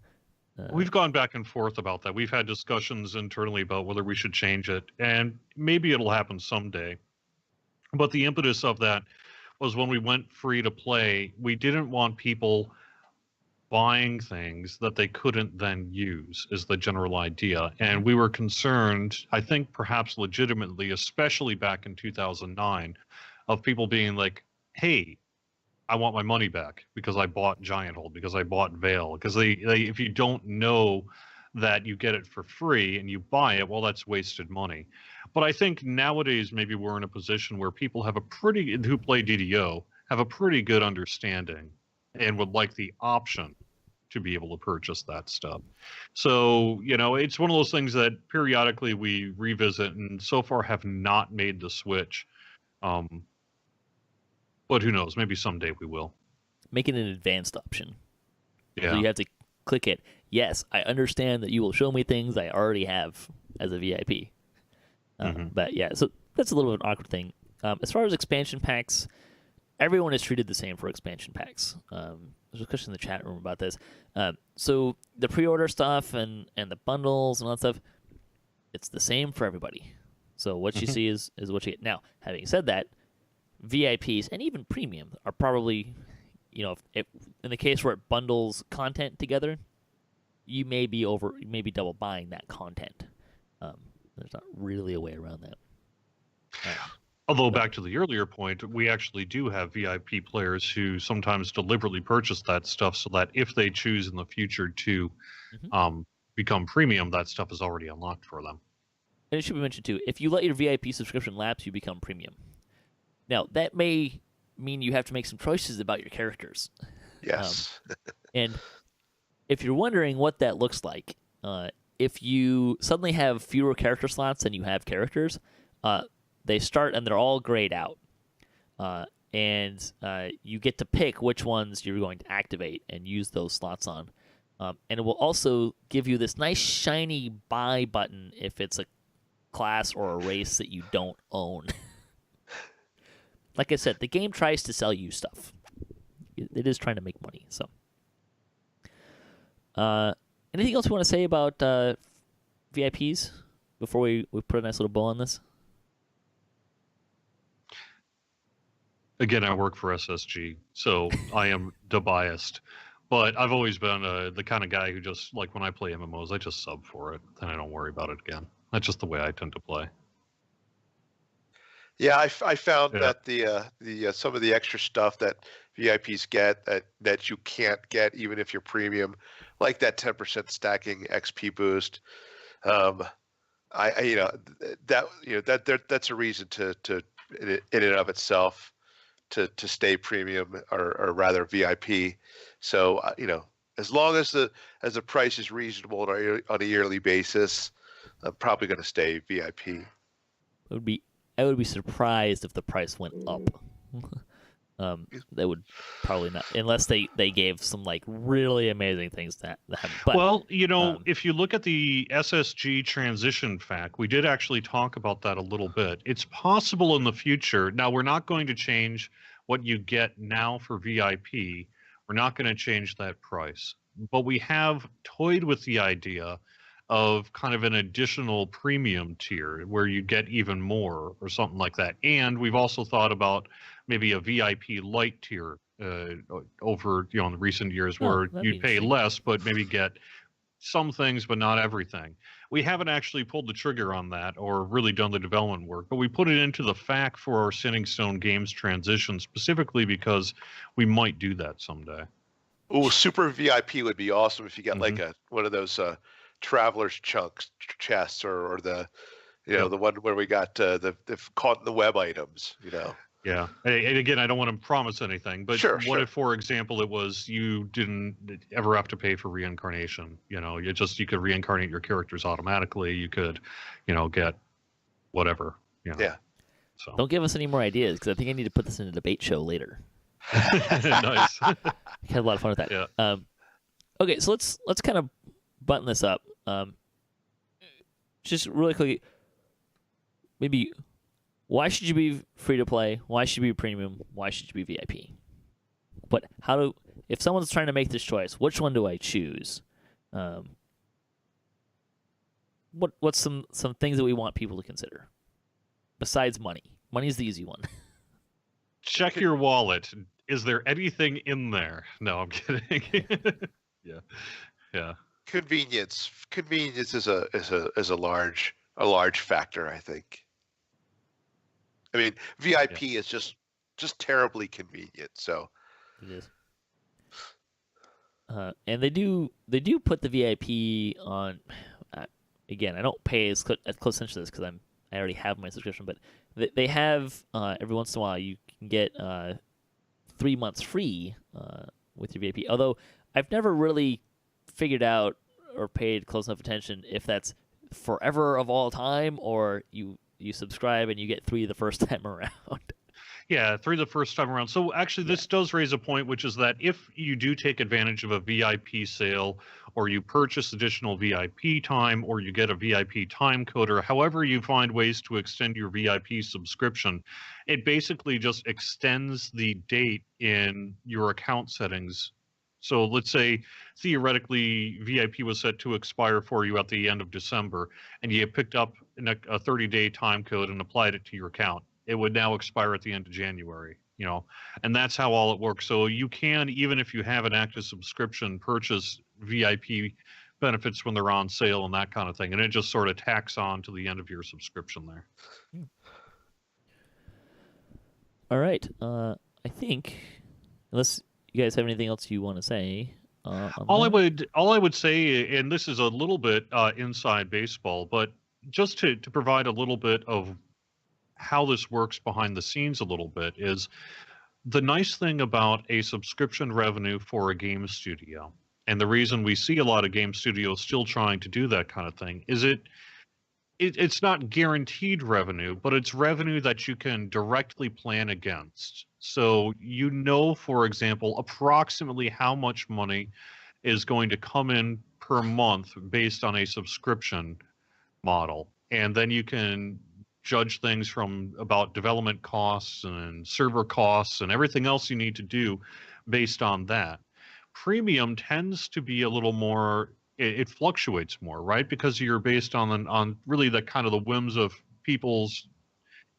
We've gone back and forth about that. We've had discussions internally about whether we should change it, and maybe it'll happen someday. But the impetus of that was when we went free to play, we didn't want people buying things that they couldn't then use, is the general idea. And we were concerned, I think perhaps legitimately, especially back in 2009, of people being like, hey, I want my money back because I bought Giant Hold, because I bought Veil. Because they if you don't know that you get it for free and you buy it, well, that's wasted money. But I think nowadays maybe we're in a position where people who play DDO have a pretty good understanding and would like the option to be able to purchase that stuff. So, it's one of those things that periodically we revisit and so far have not made the switch. But who knows? Maybe someday we will. Make it an advanced option. Yeah. So you have to click it. Yes, I understand that you will show me things I already have as a VIP. But yeah, so that's a little bit of an awkward thing. As far as expansion packs, everyone is treated the same for expansion packs. There's a question in the chat room about this. So the pre-order stuff and the bundles and all that stuff, it's the same for everybody. So what you see is what you get. Now, having said that, VIPs and even premium are probably, if in the case where it bundles content together, you may be double buying that content. There's not really a way around that. Although back to the earlier point, we actually do have VIP players who sometimes deliberately purchase that stuff so that if they choose in the future to become premium, that stuff is already unlocked for them. And it should be mentioned too, if you let your VIP subscription lapse, you become premium. Now, that may mean you have to make some choices about your characters. Yes. And if you're wondering what that looks like, if you suddenly have fewer character slots than you have characters, they start and they're all grayed out. And you get to pick which ones you're going to activate and use those slots on. And it will also give you this nice shiny buy button if it's a class or a race that you don't own. Like I said, the game tries to sell you stuff. It is trying to make money. So, anything else you want to say about VIPs before we put a nice little bow on this? Again, I work for SSG, so I am biased. But I've always been the kind of guy who just, like when I play MMOs, I just sub for it, and I don't worry about it again. That's just the way I tend to play. Yeah, I found that the some of the extra stuff that VIPs get that you can't get even if you're premium, like that 10% stacking XP boost, that's a reason to in and of itself to stay premium or rather VIP. So as long as the price is reasonable on a yearly basis, I'm probably going to stay VIP. I would be surprised if the price went up. They would probably not, unless they gave some like really amazing things that happen. But, well, if you look at the SSG transition fact, we did actually talk about that a little bit. It's possible in the future. Now, we're not going to change what you get now for VIP. We're not going to change that price. But we have toyed with the idea of kind of an additional premium tier where you get even more or something like that. And we've also thought about maybe a VIP light tier over in the recent years where you'd pay less but maybe get some things but not everything. We haven't actually pulled the trigger on that or really done the development work, but we put it into the FAQ for our Sinning Stone Games transition specifically because we might do that someday. Oh, super VIP would be awesome if you got like one of those traveler's chunks chests or the the one where we got the caught in the web items. Yeah, and again, I don't want to promise anything, but sure. If, for example, it was you didn't ever have to pay for reincarnation? You could reincarnate your characters automatically. You could, get whatever. Yeah. So don't give us any more ideas because I think I need to put this in a debate show later. Nice. I had a lot of fun with that. Yeah. Okay, so let's kind of button this up. Just really quickly, maybe. Why should you be free to play? Why should you be premium? Why should you be VIP? But if someone's trying to make this choice, which one do I choose? What's some things that we want people to consider besides money? Money's the easy one. Check your wallet. Is there anything in there? No, I'm kidding. Yeah. Convenience is a large factor, I think. I mean, VIP is just terribly convenient. So it is. And they do put the VIP on. Again, I don't pay as close attention to this because I already have my subscription, but they have every once in a while you can get 3 months free with your VIP. Although I've never really figured out or paid close enough attention if that's forever of all time or you subscribe and you get 3 the first time around. Yeah, 3 the first time around. So actually, this does raise a point, which is that if you do take advantage of a VIP sale or you purchase additional VIP time or you get a VIP time code or however you find ways to extend your VIP subscription, it basically just extends the date in your account settings. So let's say theoretically VIP was set to expire for you at the end of December and you picked up a 30-day time code and applied it to your account. It would now expire at the end of January, and that's how all it works. So you can, even if you have an active subscription, purchase VIP benefits when they're on sale and that kind of thing. And it just sort of tacks on to the end of your subscription there. All right. I think, unless you guys have anything else you want to say. All I would say, and this is a little bit inside baseball, but just to provide a little bit of how this works behind the scenes a little bit is the nice thing about a subscription revenue for a game studio, and the reason we see a lot of game studios still trying to do that kind of thing is it's not guaranteed revenue, but it's revenue that you can directly plan against. So for example, approximately how much money is going to come in per month based on a subscription model. And then you can judge things from about development costs and server costs and everything else you need to do based on that. Premium tends to be a little more, it fluctuates more, right? Because you're based on really the kind of the whims of people's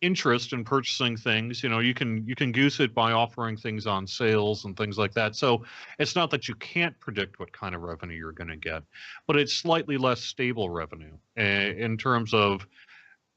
interest in purchasing things. You can goose it by offering things on sales and things like that. So it's not that you can't predict what kind of revenue you're going to get, but it's slightly less stable revenue in terms of,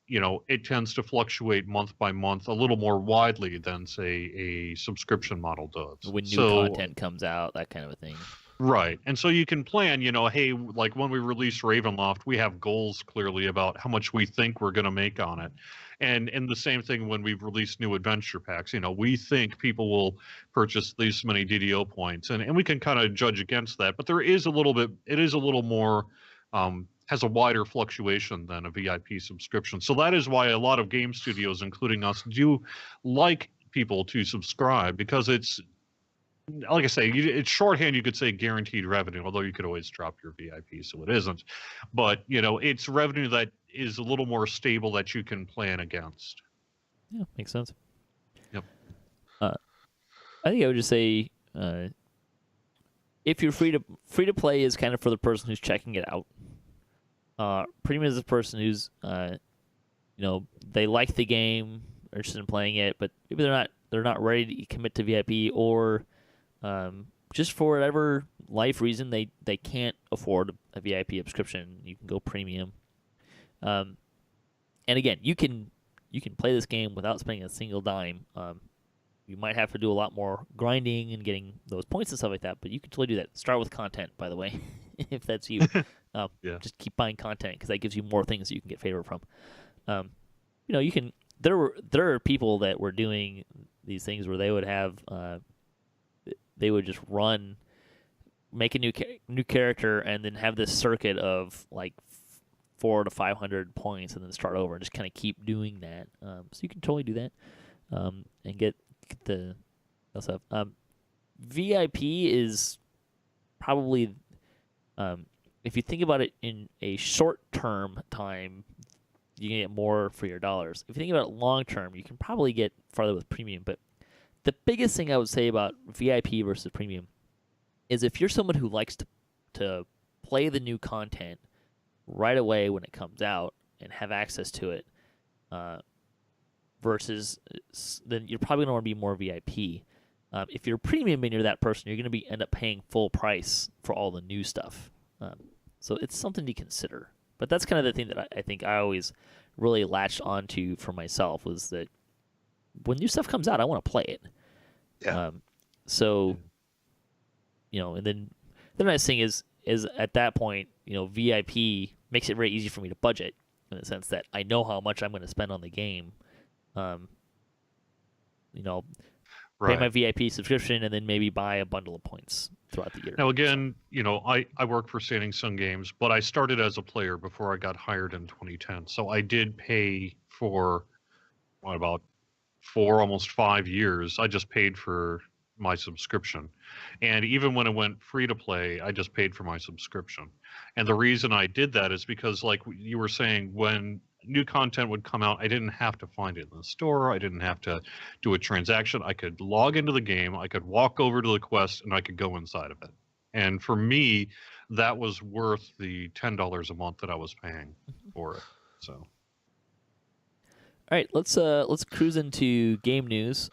it tends to fluctuate month by month a little more widely than, say, a subscription model does. When new content comes out, that kind of a thing. Right. And so you can plan, hey, like when we release Ravenloft, we have goals clearly about how much we think we're going to make on it. And the same thing when we've released new adventure packs, we think people will purchase these many DDO points, and we can kind of judge against that. But it is a little more, has a wider fluctuation than a VIP subscription. So that is why a lot of game studios, including us, do like people to subscribe, because it's, like I say, it's shorthand. You could say guaranteed revenue, although you could always drop your VIP, so it isn't. But it's revenue that is a little more stable that you can plan against. Yeah, makes sense. Yep. I think I would just say, if you're free to play is kind of for the person who's checking it out. Premium is the person who's, they like the game, are interested in playing it, but maybe they're not ready to commit to VIP, or just for whatever life reason they can't afford a VIP subscription. You can go premium. And again, you can play this game without spending a single dime. You might have to do a lot more grinding and getting those points and stuff like that, but you can totally do that. Start with content, by the way, if that's you. Yeah. Just keep buying content, because that gives you more things that you can get favor from. You can. There are people that were doing these things where they would have they would just make a new character, and then have this circuit of like 400 to 500 points, and then start over and just kind of keep doing that. So you can totally do that, and get the stuff. VIP is probably, if you think about it in a short-term time, you can get more for your dollars. If you think about it long-term, you can probably get farther with premium. But the biggest thing I would say about VIP versus premium is, if you're someone who likes to play the new content right away when it comes out and have access to it, versus then you're probably going to want to be more VIP. If you're premium and you're that person, you're going to end up paying full price for all the new stuff. So it's something to consider. But that's kind of the thing that I think I always really latched onto for myself, was that when new stuff comes out, I want to play it. Yeah. And then the nice thing is at that point, VIP makes it very easy for me to budget, in the sense that I know how much I'm going to spend on the game. Pay my VIP subscription, and then maybe buy a bundle of points throughout the year. Now, again, I work for Standing Sun Games, but I started as a player before I got hired in 2010. So I did pay for, about 4, almost 5 years. I just paid for my subscription. And even when it went free to play, I just paid for my subscription. And the reason I did that is because, like you were saying, when new content would come out, I didn't have to find it in the store. I didn't have to do a transaction. I could log into the game, I could walk over to the quest, and I could go inside of it. And for me, that was worth the $10 a month that I was paying for it. So, all right, let's cruise into game news.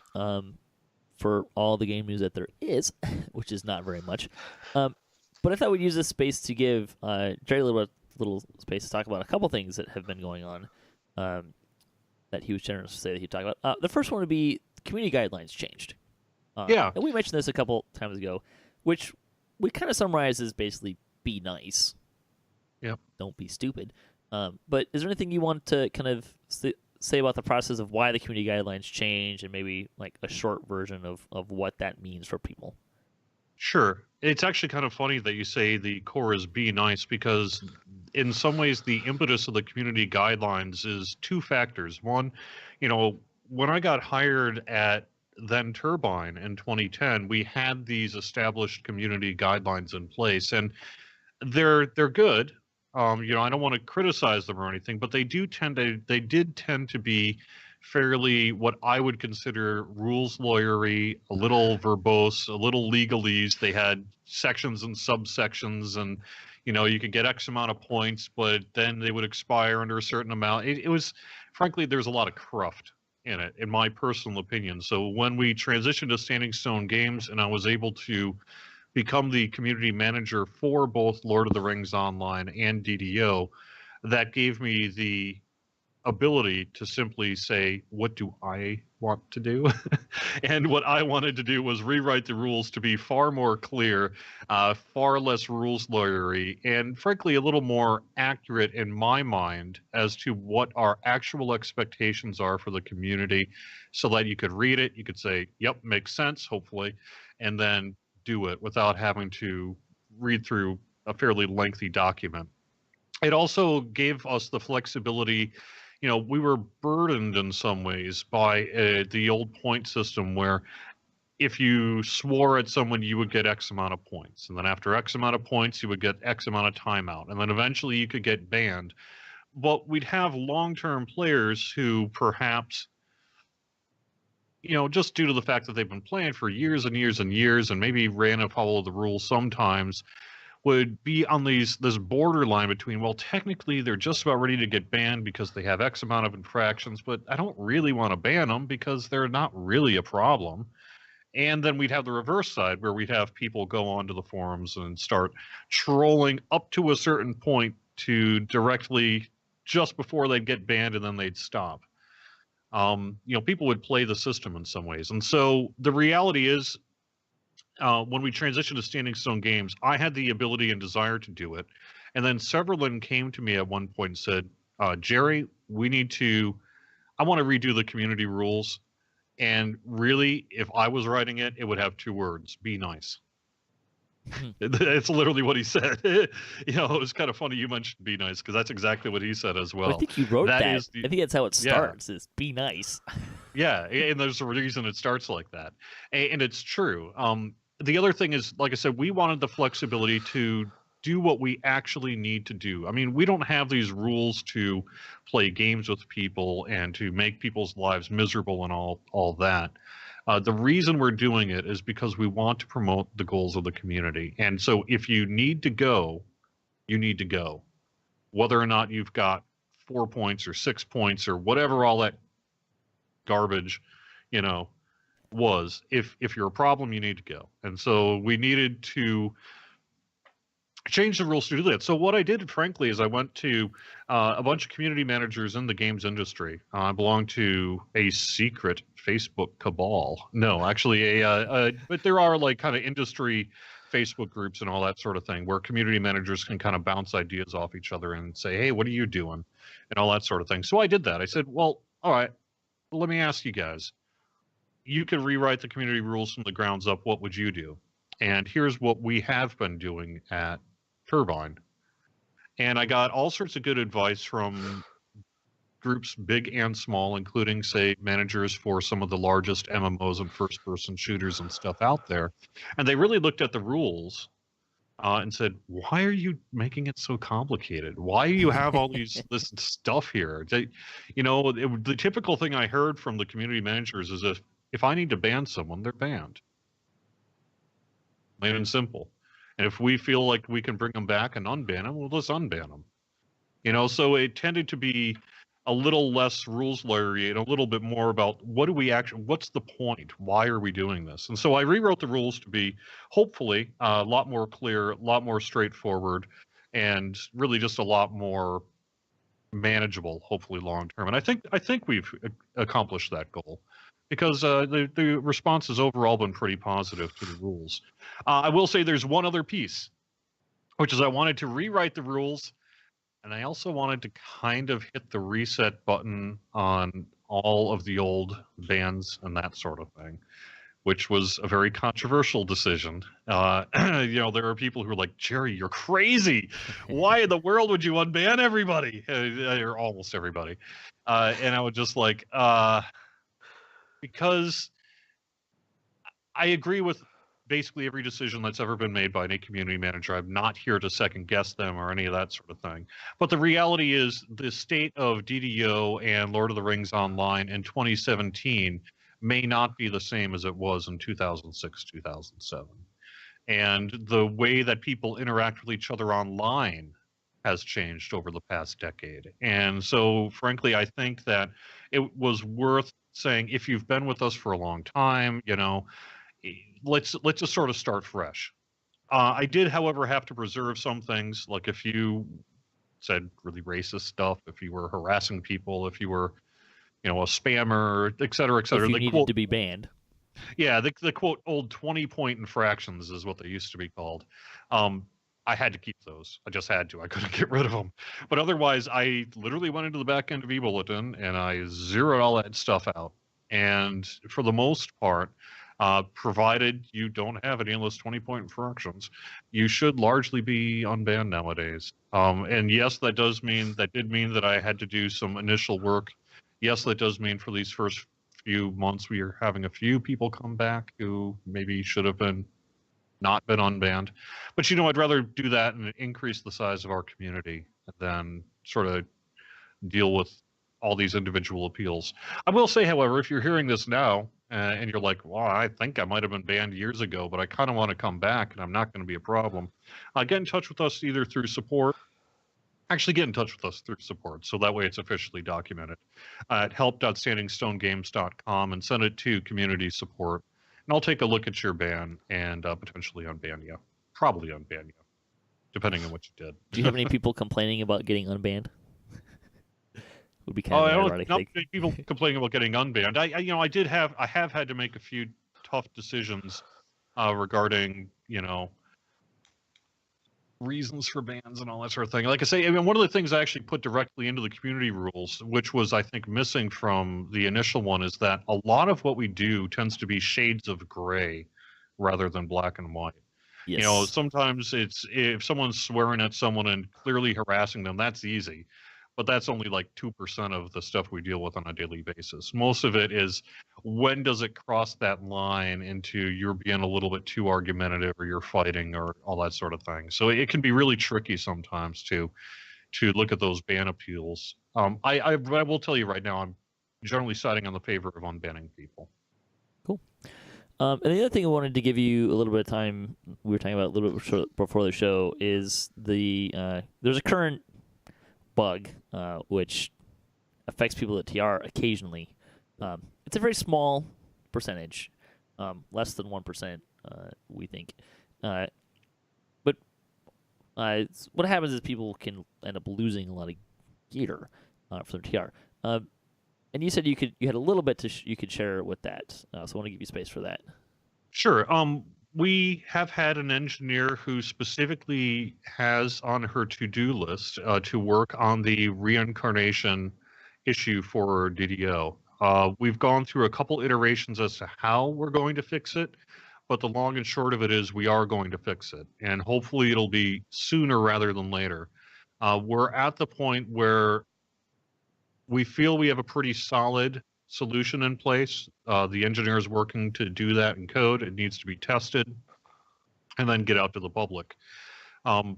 For all the game news that there is, which is not very much. But I thought we'd use this space to give Jerry a little space to talk about a couple things that have been going on, that he was generous to say that he'd talk about. The first one would be community guidelines changed. Yeah. And we mentioned this a couple times ago, which we kind of summarize as basically be nice. Yep. Don't be stupid. But is there anything you want to kind of say about the process of why the community guidelines change, and maybe like a short version of what that means for people? Sure. It's actually kind of funny that you say the core is be nice, because in some ways the impetus of the community guidelines is two factors. One, when I got hired at then Turbine in 2010, we had these established community guidelines in place, and they're good. I don't want to criticize them or anything, but they did tend to be fairly what I would consider rules lawyery, a little verbose, a little legalese. They had sections and subsections, and you could get X amount of points, but then they would expire under a certain amount. It was, frankly, there's a lot of cruft in it, in my personal opinion. So when we transitioned to Standing Stone Games, and I was able to become the community manager for both Lord of the Rings Online and DDO, that gave me the ability to simply say, what do I want to do? And what I wanted to do was rewrite the rules to be far more clear, far less rules lawyery, and frankly, a little more accurate in my mind as to what our actual expectations are for the community, so that you could read it, you could say, yep, makes sense, hopefully, and then do it without having to read through a fairly lengthy document. It also gave us the flexibility. We were burdened in some ways by the old point system where if you swore at someone, you would get X amount of points. And then after X amount of points, you would get X amount of timeout. And then eventually you could get banned. But we'd have long-term players who perhaps, just due to the fact that they've been playing for years and years and years and maybe ran afoul of the rules sometimes, would be on this borderline between, well, technically they're just about ready to get banned because they have X amount of infractions, but I don't really want to ban them because they're not really a problem. And then we'd have the reverse side where we'd have people go onto the forums and start trolling up to a certain point to directly just before they'd get banned, and then they'd stop. People would play the system in some ways. And so the reality is, when we transitioned to Standing Stone Games, I had the ability and desire to do it. And then several of them came to me at one point and said, Jerry, I want to redo the community rules. And really, if I was writing it, it would have 2 words: be nice. It's literally what he said. It was kind of funny you mentioned be nice, because that's exactly what he said as well. I think you wrote that. I think that's how it starts, is be nice. Yeah, and there's a reason it starts like that. And it's true. The other thing is, like I said, we wanted the flexibility to do what we actually need to do. I mean, we don't have these rules to play games with people and to make people's lives miserable and all that. The reason we're doing it is because we want to promote the goals of the community. And so if you need to go, you need to go. Whether or not you've got 4 points or 6 points or whatever all that garbage, was. If you're a problem, you need to go. And so we needed to change the rules to do that. So what I did, frankly, is I went to a bunch of community managers in the games industry. I belong to a secret Facebook cabal. No, actually, but there are like kind of industry Facebook groups and all that sort of thing where community managers can kind of bounce ideas off each other and say, hey, what are you doing? And all that sort of thing. So I did that. I said, well, all right, let me ask you guys. You could rewrite the community rules from the grounds up. What would you do? And here's what we have been doing at Turbine. And I got all sorts of good advice from groups big and small, including, say, managers for some of the largest MMOs and first-person shooters and stuff out there. And they really looked at the rules and said, why are you making it so complicated? Why do you have all this stuff here? The typical thing I heard from the community managers is if I need to ban someone, they're banned. Plain and simple. And if we feel like we can bring them back and unban them, well, let's unban them. So it tended to be a little less rules lawyery and a little bit more about what's the point? Why are we doing this? And so I rewrote the rules to be hopefully a lot more clear, a lot more straightforward, and really just a lot more manageable, hopefully long term. And I think we've accomplished that goal, because the response has overall been pretty positive to the rules. I will say there's one other piece, which is I wanted to rewrite the rules, and I also wanted to kind of hit the reset button on all of the old bans and that sort of thing, which was a very controversial decision. There are people who are like, Jerry, you're crazy. Why in the world would you unban everybody? Or almost everybody. And I was just like, because I agree with basically every decision that's ever been made by any community manager. I'm not here to second guess them or any of that sort of thing. But the reality is the state of DDO and Lord of the Rings Online in 2017 may not be the same as it was in 2006, 2007. And the way that people interact with each other online has changed over the past decade. And so, frankly, I think that it was worth saying, if you've been with us for a long time, let's just sort of start fresh. I did, however, have to preserve some things, like a few said really racist stuff, if you were harassing people, if you were, a spammer, et cetera, et cetera. If you The needed quote, to be banned. yeah, the quote old 20-point infractions is what they used to be called. I had to keep those. I just had to. I couldn't get rid of them. But otherwise, I literally went into the back end of eBulletin and I zeroed all that stuff out. And for the most part, provided you don't have any endless 20-point infractions, you should largely be unbanned nowadays. And yes, that did mean that I had to do some initial work. Yes, that does mean for these first few months we are having a few people come back who maybe should have not been unbanned. But I'd rather do that and increase the size of our community than sort of deal with all these individual appeals. I will say, however, if you're hearing this now and you're like, well, I think I might have been banned years ago, but I kind of want to come back and I'm not going to be a problem, get in touch with us either through support. Actually, get in touch with us through support, so that way it's officially documented at help.standingstonegames.com and send it to community support. And I'll take a look at your ban and potentially unban you. Probably unban you, depending on what you did. Do you have any people complaining about getting unbanned? Would be kind of an ironic not thing. many people complaining about getting unbanned. I have had to make a few tough decisions regarding, reasons for bans and all that sort of thing. Like I say, one of the things I actually put directly into the community rules, which was, I think, missing from the initial one, is that a lot of what we do tends to be shades of gray rather than black and white. Yes. Sometimes it's if someone's swearing at someone and clearly harassing them, that's easy. But that's only like 2% of the stuff we deal with on a daily basis. Most of it is, when does it cross that line into you're being a little bit too argumentative or you're fighting or all that sort of thing. So it can be really tricky sometimes to look at those ban appeals. I will tell you right now, I'm generally siding on the favor of unbanning people. Cool. And the other thing I wanted to give you a little bit of time, we were talking about a little bit before the show, is there's a current bug which affects people at TR occasionally. It's a very small percentage, less than 1%, we think. But what happens is people can end up losing a lot of gear for their TR. And you said you had a little bit you could share with that, so I want to give you space for that. Sure. We have had an engineer who specifically has on her to-do list to work on the reincarnation issue for DDO. We've gone through a couple iterations as to how we're going to fix it, but the long and short of it is we are going to fix it, and hopefully it'll be sooner rather than later. We're at the point where we feel we have a pretty solid solution in place. The engineer is working to do that in code. It needs to be tested and then get out to the public. The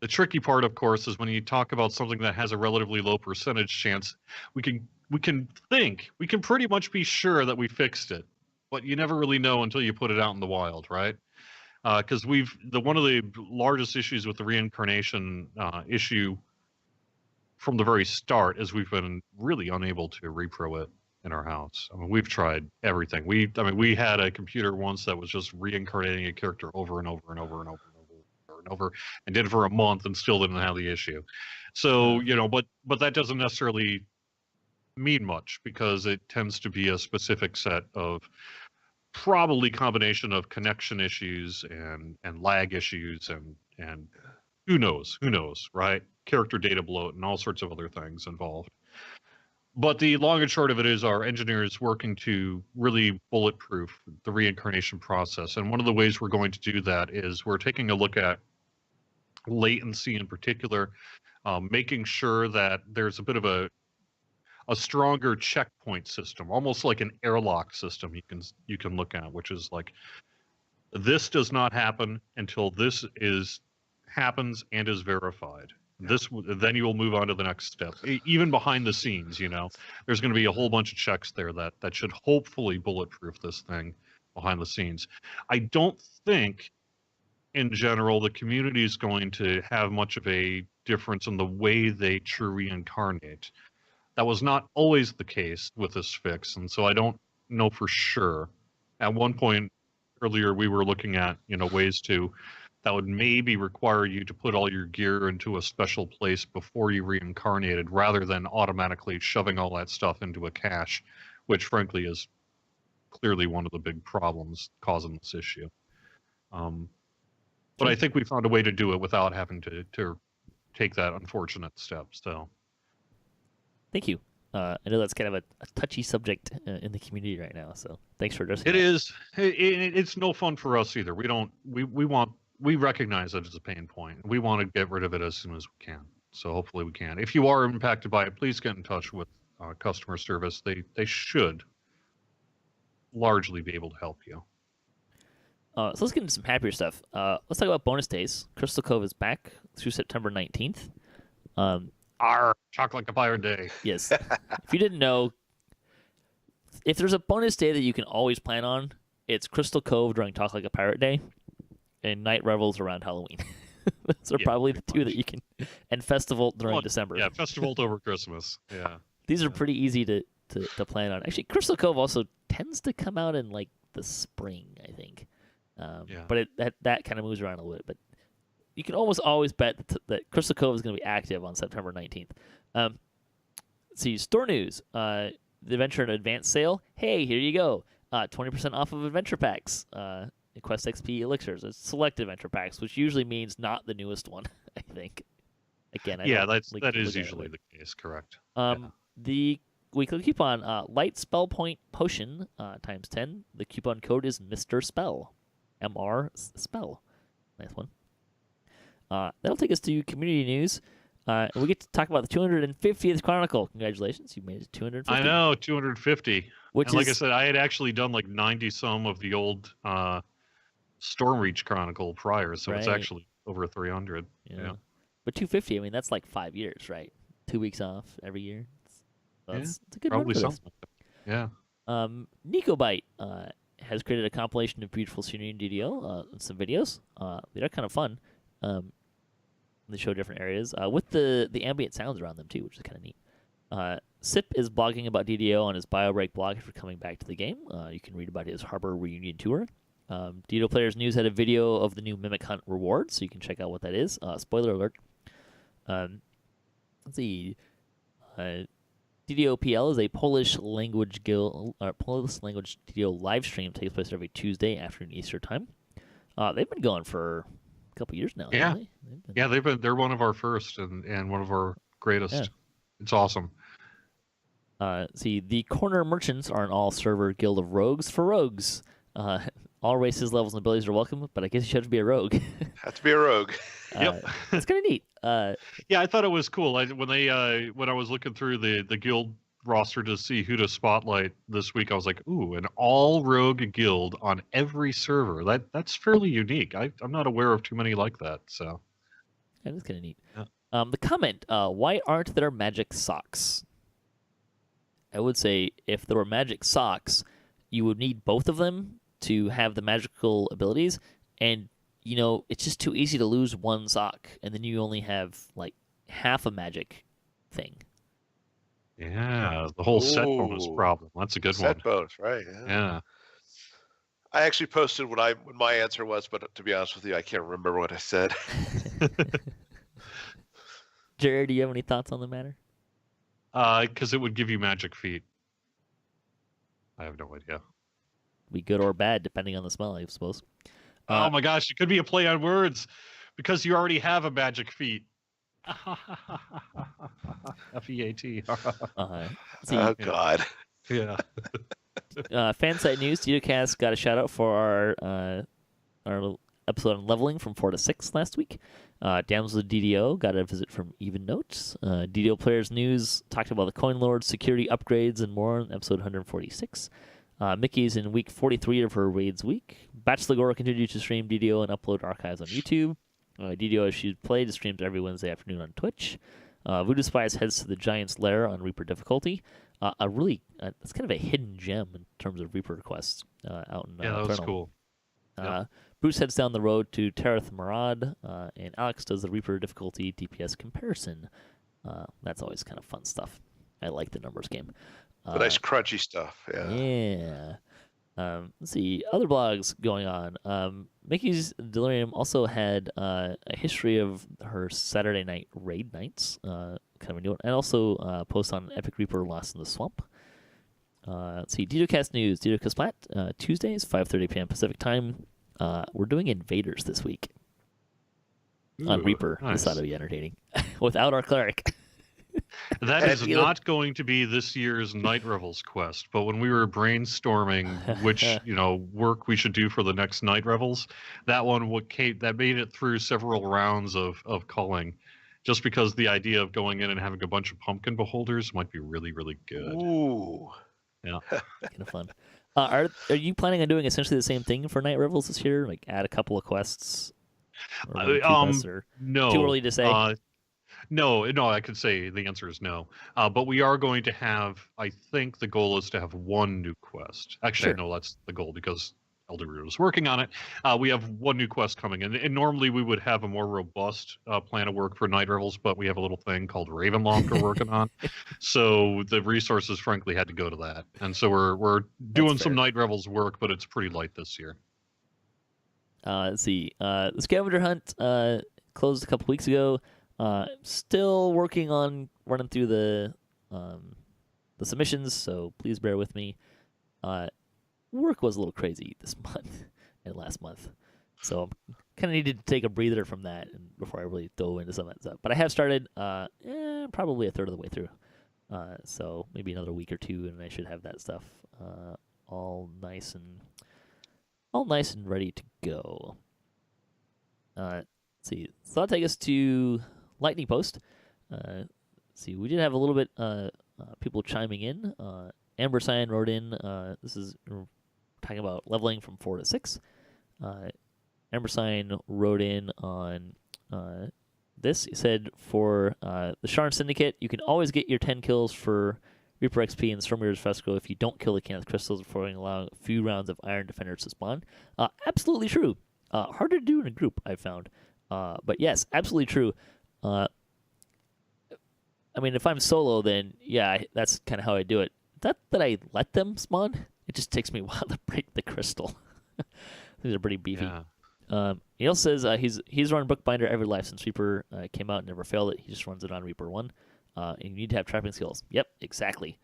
tricky part, of course, is when you talk about something that has a relatively low percentage chance, we can pretty much be sure that we fixed it, but you never really know until you put it out in the wild, right? Because one of the largest issues with the reincarnation issue from the very start is we've been really unable to repro it in our house. I mean, we've tried everything. We had a computer once that was just reincarnating a character over and over and over and over and over and over, and did it for a month and still didn't have the issue. So, but that doesn't necessarily mean much, because it tends to be a specific set of probably combination of connection issues and lag issues and who knows, right? Character data bloat and all sorts of other things involved. But the long and short of it is our engineers working to really bulletproof the reincarnation process. And one of the ways we're going to do that is we're taking a look at latency in particular, making sure that there's a bit of a stronger checkpoint system, almost like an airlock system you can look at, which is like, this does not happen until this happens and is verified. Then you will move on to the next step. Even behind the scenes, there's going to be a whole bunch of checks there that should hopefully bulletproof this thing behind the scenes. I don't think, in general, the community is going to have much of a difference in the way they true reincarnate. That was not always the case with this fix, and so I don't know for sure. At one point earlier, we were looking at ways to that would maybe require you to put all your gear into a special place before you reincarnated, rather than automatically shoving all that stuff into a cache, which frankly is clearly one of the big problems causing this issue. But I think we found a way to do it without having to take that unfortunate step. So, Thank you. I know that's kind of a touchy subject in the community right now, so thanks for addressing it that. is. It's no fun for us either. We recognize that it's a pain point. We want to get rid of it as soon as we can. So hopefully we can. If you are impacted by it, please get in touch with customer service. They should largely be able to help you. So let's get into some happier stuff. Let's talk about bonus days. Crystal Cove is back through September 19th. Chocolate like a pirate day. Yes. If you didn't know, if there's a bonus day that you can always plan on, it's Crystal Cove during Talk Like a Pirate Day and Night Revels around Halloween. Those are probably the two that you can... And Festival during December. Yeah, Festival over Christmas. Yeah. These are pretty easy to plan on. Actually, Crystal Cove also tends to come out in, like, the spring, I think. But that kind of moves around a little bit. But you can almost always bet that Crystal Cove is going to be active on September 19th. Let's see, store news. The Adventure and Advanced sale. Hey, here you go. 20% off of Adventure Packs. Quest XP Elixirs. It's select Adventure Packs, which usually means not the newest one, I think. Again, that is usually the case, correct. The weekly coupon, Light Spell Point Potion times 10. The coupon code is Mr. Spell. MR Spell. Nice one. That'll take us to community news. We get to talk about the 250th Chronicle. Congratulations, you made it 250. I know, 250. Which like I said, I had actually done like 90-some of the old Stormreach Chronicle prior, so it's actually over 300. Yeah. But 250, I mean, that's like 5 years, right? 2 weeks off every year. It's a good probably run for something. Yeah. Nicobite has created a compilation of beautiful scenery in DDO and some videos. They're kind of fun. They show different areas with the ambient sounds around them too, which is kind of neat. Sip is blogging about DDO on his BioBreak blog for coming back to the game. You can read about his Harbor Reunion tour. DDO Players News had a video of the new Mimic Hunt reward, so you can check out what that is. Spoiler alert. Let's see. DDOPL is a Polish language DDO live stream. Takes place every Tuesday afternoon Easter time. They've been going for a couple years now. Yeah, haven't they? they're one of our first and one of our greatest. Yeah. It's awesome. See, the Corner Merchants are an all-server guild of rogues for rogues. All races, levels, and abilities are welcome, but I guess you have to be a rogue. Have to be a rogue. Yep. It's kind of neat. Yeah, I thought it was cool. When I was looking through the guild roster to see who to spotlight this week, I was like, ooh, an all-rogue guild on every server. That's fairly unique. I'm not aware of too many like that. So that is kind of neat. Yeah. The comment, why aren't there magic socks? I would say if there were magic socks, you would need both of them to have the magical abilities, and it's just too easy to lose one sock, and then you only have like half a magic thing. Yeah, the whole set bonus problem. That's a good one. Set bonus, right? Yeah. I actually posted what my answer was, but to be honest with you, I can't remember what I said. Jared, do you have any thoughts on the matter? Because it would give you magic feet. I have no idea. Be good or bad, depending on the smell, I suppose. Oh my gosh, it could be a play on words, because you already have a magic feet. F-E-A-T. Oh God. Yeah. Fansite news: DDOCast got a shout out for our episode on leveling from 4 to 6 last week. Damsel of DDO got a visit from Even Notes. DDO Players News talked about the Coin Lord security upgrades and more in episode 146. Mickey's in week 43 of her raids week. Bachelor Gora continued to stream DDO and upload archives on YouTube. DDO as she's played streams every Wednesday afternoon on Twitch. Voodoo Spies heads to the Giant's Lair on Reaper difficulty. It's kind of a hidden gem in terms of Reaper requests out in that was cool. Bruce heads down the road to Tereth Marad, and Alex does the Reaper difficulty DPS comparison. That's always kind of fun stuff. I like the numbers game. The nice crunchy stuff. Yeah. Yeah. Let's see, other blogs going on. Mickey's Delirium also had a history of her Saturday night raid nights, kind of a new one, and also posts on Epic Reaper Lost in the Swamp. Let's see, DDOCast News, DDOCast Plat, Tuesdays, 5:30 p.m. Pacific Time. We're doing Invaders this week on Reaper. Nice. This ought to be entertaining. Without our cleric. That is not going to be this year's Night Revels quest, but when we were brainstorming which work we should do for the next Night Revels, that one that made it through several rounds of culling, just because the idea of going in and having a bunch of pumpkin beholders might be really, really good. Ooh. Yeah. Kind of fun. Are you planning on doing essentially the same thing for Night Revels this year? Like add a couple of quests? Or maybe two quests, or No. too early to say? No, I could say the answer is no. But we are going to have, I think the goal is to have one new quest. Actually, Sure. no, that's the goal because Elder Root is working on it. We have one new quest coming in. And normally we would have a more robust plan of work for Night Revels, but we have a little thing called Ravenloft we're working on. So the resources, frankly, had to go to that. And so we're doing some Night Revels work, but it's pretty light this year. Let's see. The scavenger hunt closed a couple weeks ago. Still working on running through the submissions, so please bear with me. Work was a little crazy this month and last month, so I kind of needed to take a breather from that before I really dove into some of that stuff. But I have started probably a third of the way through, so maybe another week or two, and I should have that stuff all nice and ready to go. Let's see, so that'll take us to Lightning Post. See, we did have a little bit people chiming in. Amber Cyan wrote in. This is talking about leveling from 4 to 6. Amber Cyan wrote in on this. He said, for the Sharn Syndicate, you can always get your 10 kills for Reaper XP and Stormmirror's Fresco if you don't kill the Kenneth Crystals before allowing a few rounds of Iron Defenders to spawn. Absolutely true. Harder to do in a group, I've found. But yes, absolutely true. I mean, if I'm solo, then yeah, that's kind of how I do it. Not that I let them spawn. It just takes me a while to break the crystal. These are pretty beefy. Yeah. He also says he's run Bookbinder every life since Reaper came out and never failed it. He just runs it on Reaper 1. And you need to have trapping skills. Yep, exactly.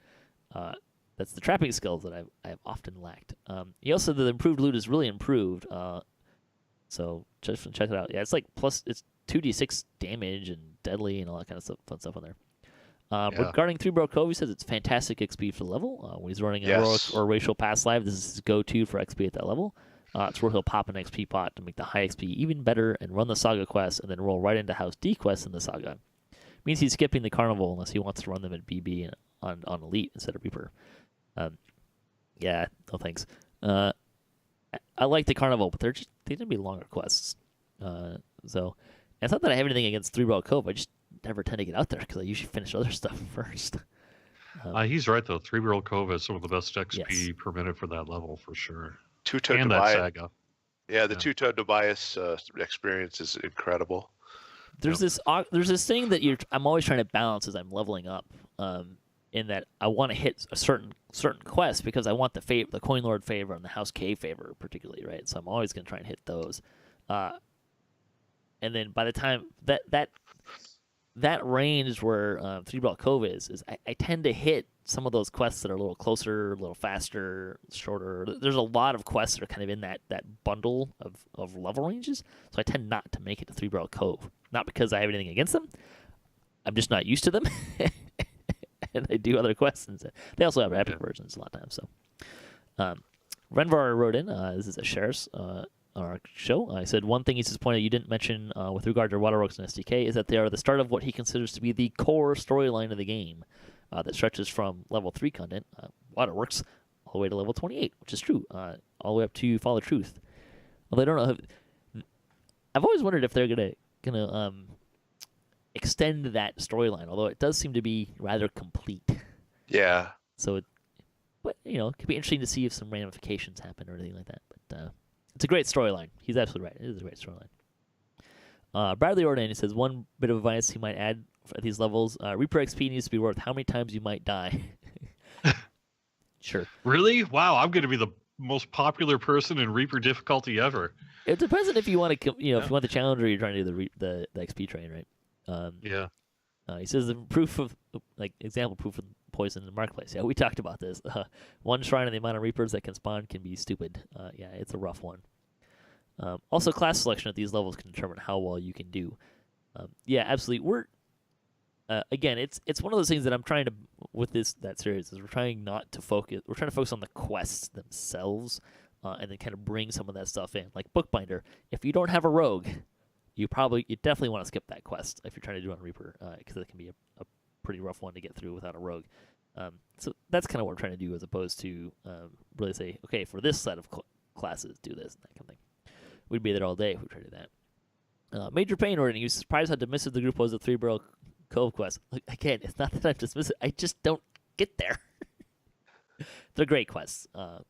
That's the trapping skills that I have often lacked. He also said that the improved loot is really improved. So just check it out. Yeah, it's like it's 2d6 damage and deadly and all that kind of stuff, fun stuff on there. Regarding Three Barrel Cove, he says it's fantastic XP for the level. When he's running a heroic or racial pass live, this is his go-to for XP at that level. It's where he'll pop an XP pot to make the high XP even better and run the Saga quest and then roll right into House D quests in the Saga. Means he's skipping the Carnival unless he wants to run them at BB and on Elite instead of Reaper. Yeah, no thanks. I like the Carnival, but they tend to be longer quests. So it's not that I have anything against Three Barrel Cove. I just never tend to get out there because I usually finish other stuff first. He's right though. Three Barrel Cove has some of the best XP per minute for that level for sure. Two-tone and Tobias. that Saga. Yeah, the two-tone Tobias experience is incredible. There's this thing that I'm always trying to balance as I'm leveling up. In that I want to hit a certain quest because I want the Coin Lord favor and the House K favor particularly, right? So I'm always going to try and hit those. And then by the time that range where Three Barrel Cove is I tend to hit some of those quests that are a little closer, a little faster, shorter. There's a lot of quests that are kind of in that bundle of level ranges, so I tend not to make it to Three Barrel Cove. Not because I have anything against them. I'm just not used to them. And I do other quests. They also have epic versions a lot of times. So, Renvar wrote in, this is a Sheriff's show. I said one thing he's disappointed you didn't mention with regard to Waterworks and SDK is that they are the start of what he considers to be the core storyline of the game that stretches from level 3 content, Waterworks, all the way to level 28, which is true, all the way up to Follow Truth. Although I don't know, I've always wondered if they're gonna extend that storyline, although it does seem to be rather complete. Yeah. So, but it could be interesting to see if some ramifications happen or anything like that. But it's a great storyline. He's absolutely right. It is a great storyline. Bradley Ordan says one bit of advice he might add at these levels: Reaper XP needs to be worth how many times you might die. Sure. Really? Wow, I'm going to be the most popular person in Reaper difficulty ever. It depends on if you want to, if you want the challenge or you're trying to do the XP train, right? Yeah. He says the proof of example proof of poison in the marketplace. Yeah, we talked about this. One shrine and the amount of Reapers that can spawn can be stupid. Yeah, it's a rough one. Also, class selection at these levels can determine how well you can do. Yeah, absolutely. We're again, it's one of those things that I'm trying to with that series is we're trying not to focus. We're trying to focus on the quests themselves, and then kind of bring some of that stuff in. Like Bookbinder, if you don't have a rogue, you definitely want to skip that quest if you're trying to do it on Reaper, because it can be a pretty rough one to get through without a rogue. So that's kind of what we're trying to do, as opposed to really say, okay, for this set of classes, do this and that kind of thing. We'd be there all day if we tried to do that. Major pain ordering. You surprised how dismissive the group was at Three Barrel Cove quest. Look, again, it's not that I'm dismissive. I just don't get there. They're great quests. I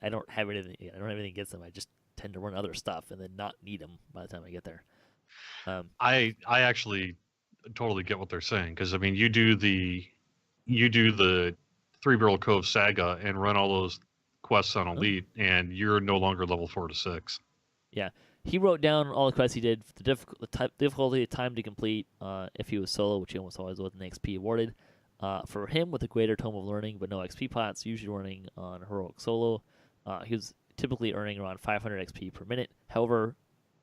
don't have anything. I don't have anything against them. I just tend to run other stuff and then not need them by the time I get there. I actually totally get what they're saying, because I mean, you do the Three Barrel Cove saga and run all those quests on Elite, and you're no longer level 4 to 6. Yeah, he wrote down all the quests he did, the difficulty, time to complete, if he was solo, which he almost always was, and the XP awarded. For him, with a greater tome of learning, but no XP pots, usually running on heroic solo. He was typically earning around 500 XP per minute. However,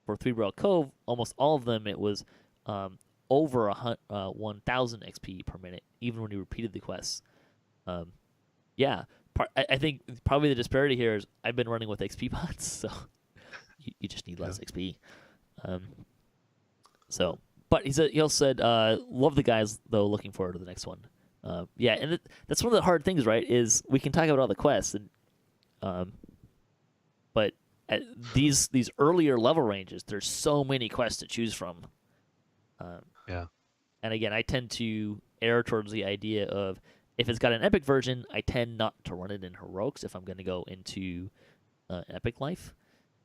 for Three Barrel Cove, almost all of them, it was over 1,000 XP per minute, even when he repeated the quests. Yeah, I think probably the disparity here is I've been running with XP pots, so you just need less XP. But he also said, love the guys, though, looking forward to the next one. Yeah, and that's one of the hard things, right, is we can talk about all the quests, but at these earlier level ranges, there's so many quests to choose from. Yeah. And again, I tend to err towards the idea of, if it's got an epic version, I tend not to run it in heroics if I'm going to go into epic life.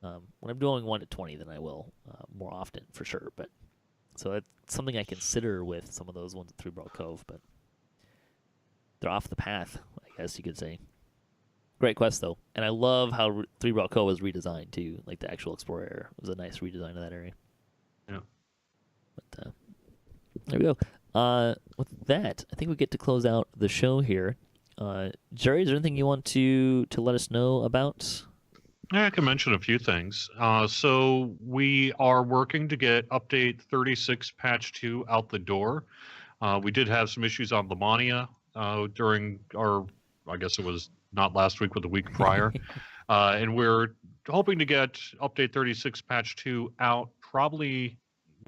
When I'm doing 1 to 20, then I will more often, for sure. But so it's something I consider with some of those ones at Three Barrel Cove, but they're off the path, I guess you could say. Great quest, though. And I love how Three Barrel Cove was redesigned, too. Like, the actual Explorer area was a nice redesign of that area. Yeah. But there we go. With that, I think we get to close out the show here. Jerry, is there anything you want to let us know about? Yeah, I can mention a few things. So we are working to get update 36 patch 2 out the door. We did have some issues on Lamania during our, I guess it was not last week, but the week prior. And we're hoping to get update 36 patch 2 out probably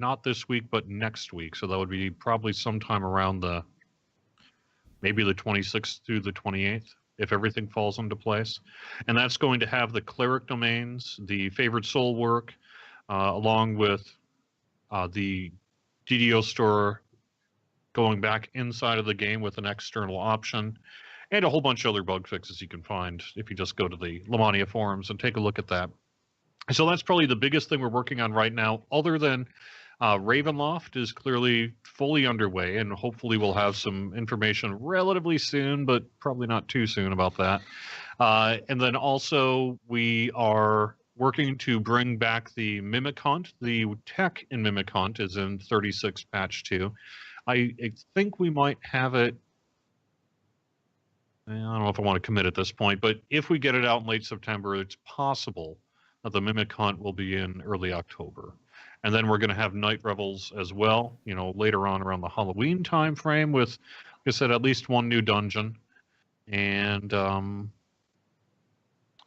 not this week, but next week. So that would be probably sometime around maybe the 26th through the 28th, if everything falls into place. And that's going to have the cleric domains, the favored soul work, along with the DDO store going back inside of the game with an external option, and a whole bunch of other bug fixes you can find if you just go to the Lamania forums and take a look at that. So that's probably the biggest thing we're working on right now, other than Ravenloft is clearly fully underway, and hopefully we'll have some information relatively soon, but probably not too soon about that. And then also we are working to bring back the Mimic Hunt. The tech in Mimic Hunt is in 36 patch 2. I think we might have it. I don't know if I want to commit at this point, but if we get it out in late September, it's possible that the Mimic Hunt will be in early October. And then we're going to have Night Revels as well, later on around the Halloween time frame with, like I said, at least one new dungeon. And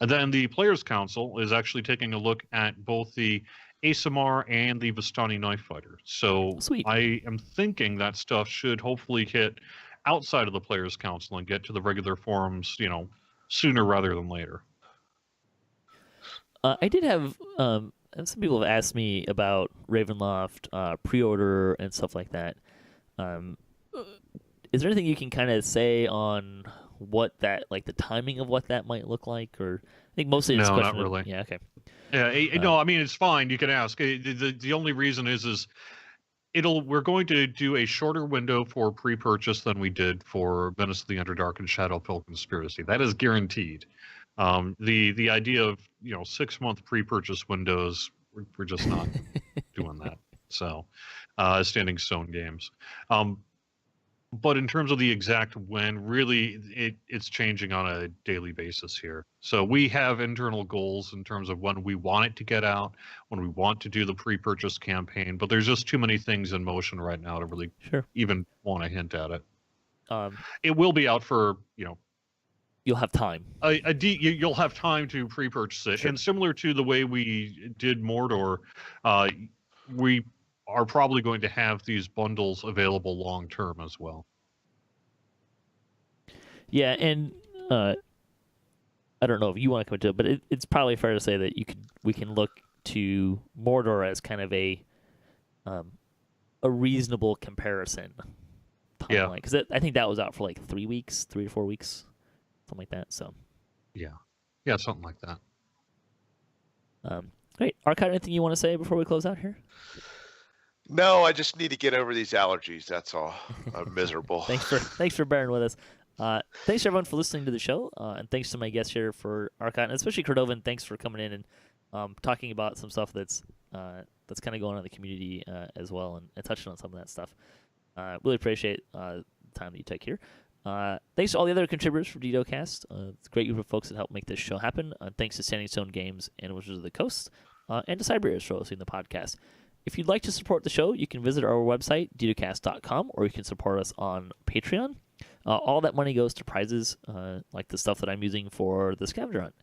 then the Players Council is actually taking a look at both the Asimar and the Vistani Knife Fighter. So Sweet. I am thinking that stuff should hopefully hit outside of the Players Council and get to the regular forums, sooner rather than later. I did have and some people have asked me about Ravenloft pre-order and stuff like that. Is there anything you can kind of say on what that, like the timing of what that might look like? Or I think mostly it's no, question not really. Of, yeah, okay. Yeah, no, I mean it's fine. You can ask. The only reason is we're going to do a shorter window for pre-purchase than we did for Menace of the Underdark and Shadowfell Conspiracy. That is guaranteed. The idea of 6-month pre-purchase windows, we're just not doing that. So, Standing Stone Games. But in terms of the exact when, really, it's changing on a daily basis here. So we have internal goals in terms of when we want it to get out, when we want to do the pre-purchase campaign, but there's just too many things in motion right now to really even want to hint at it. It will be out for, you'll have time. You'll have time to pre-purchase it. Sure. And similar to the way we did Mordor, we are probably going to have these bundles available long term as well. Yeah, and I don't know if you want to come into it, but it's probably fair to say that we can look to Mordor as kind of a reasonable comparison timeline. Yeah, because I think that was out for like 3 weeks, 3 to 4 weeks, something like that. So yeah, something like that. Great, Arkat, anything you want to say before we close out here? No, I just need to get over these allergies. That's all. I'm miserable. Thanks for bearing with us. Thanks everyone for listening to the show, and thanks to my guests here for Arkat, and especially Cordovan. Thanks for coming in and talking about some stuff that's kind of going on in the community as well, and touching on some of that stuff. Really appreciate the time that you took here. Thanks to all the other contributors for DDOCast. It's a great group of folks that help make this show happen. Thanks to Standing Stone Games and Wizards of the Coast, and to Cyberius for hosting the podcast. If you'd like to support the show, you can visit our website, DDOCast.com, or you can support us on Patreon. All that money goes to prizes, like the stuff that I'm using for the scavenger hunt.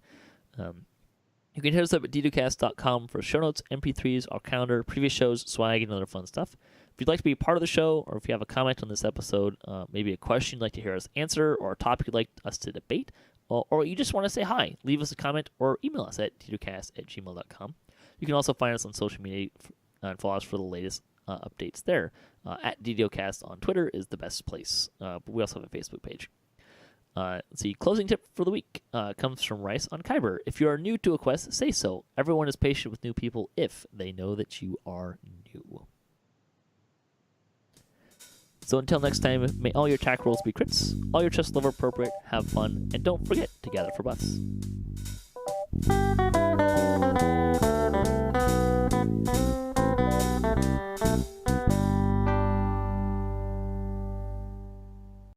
You can hit us up at DDOCast.com for show notes, MP3s, our calendar, previous shows, swag, and other fun stuff. If you'd like to be a part of the show, or if you have a comment on this episode, maybe a question you'd like to hear us answer, or a topic you'd like us to debate, or you just want to say hi, leave us a comment or email us at ddocast@gmail.com. You can also find us on social media and follow us for the latest updates there. At DDOcast on Twitter is the best place, but we also have a Facebook page. Let's see, closing tip for the week comes from Rice on Kyber. If you are new to a quest, say so. Everyone is patient with new people if they know that you are new. So until next time, may all your attack rolls be crits, all your chest level appropriate, have fun, and don't forget to gather for buffs.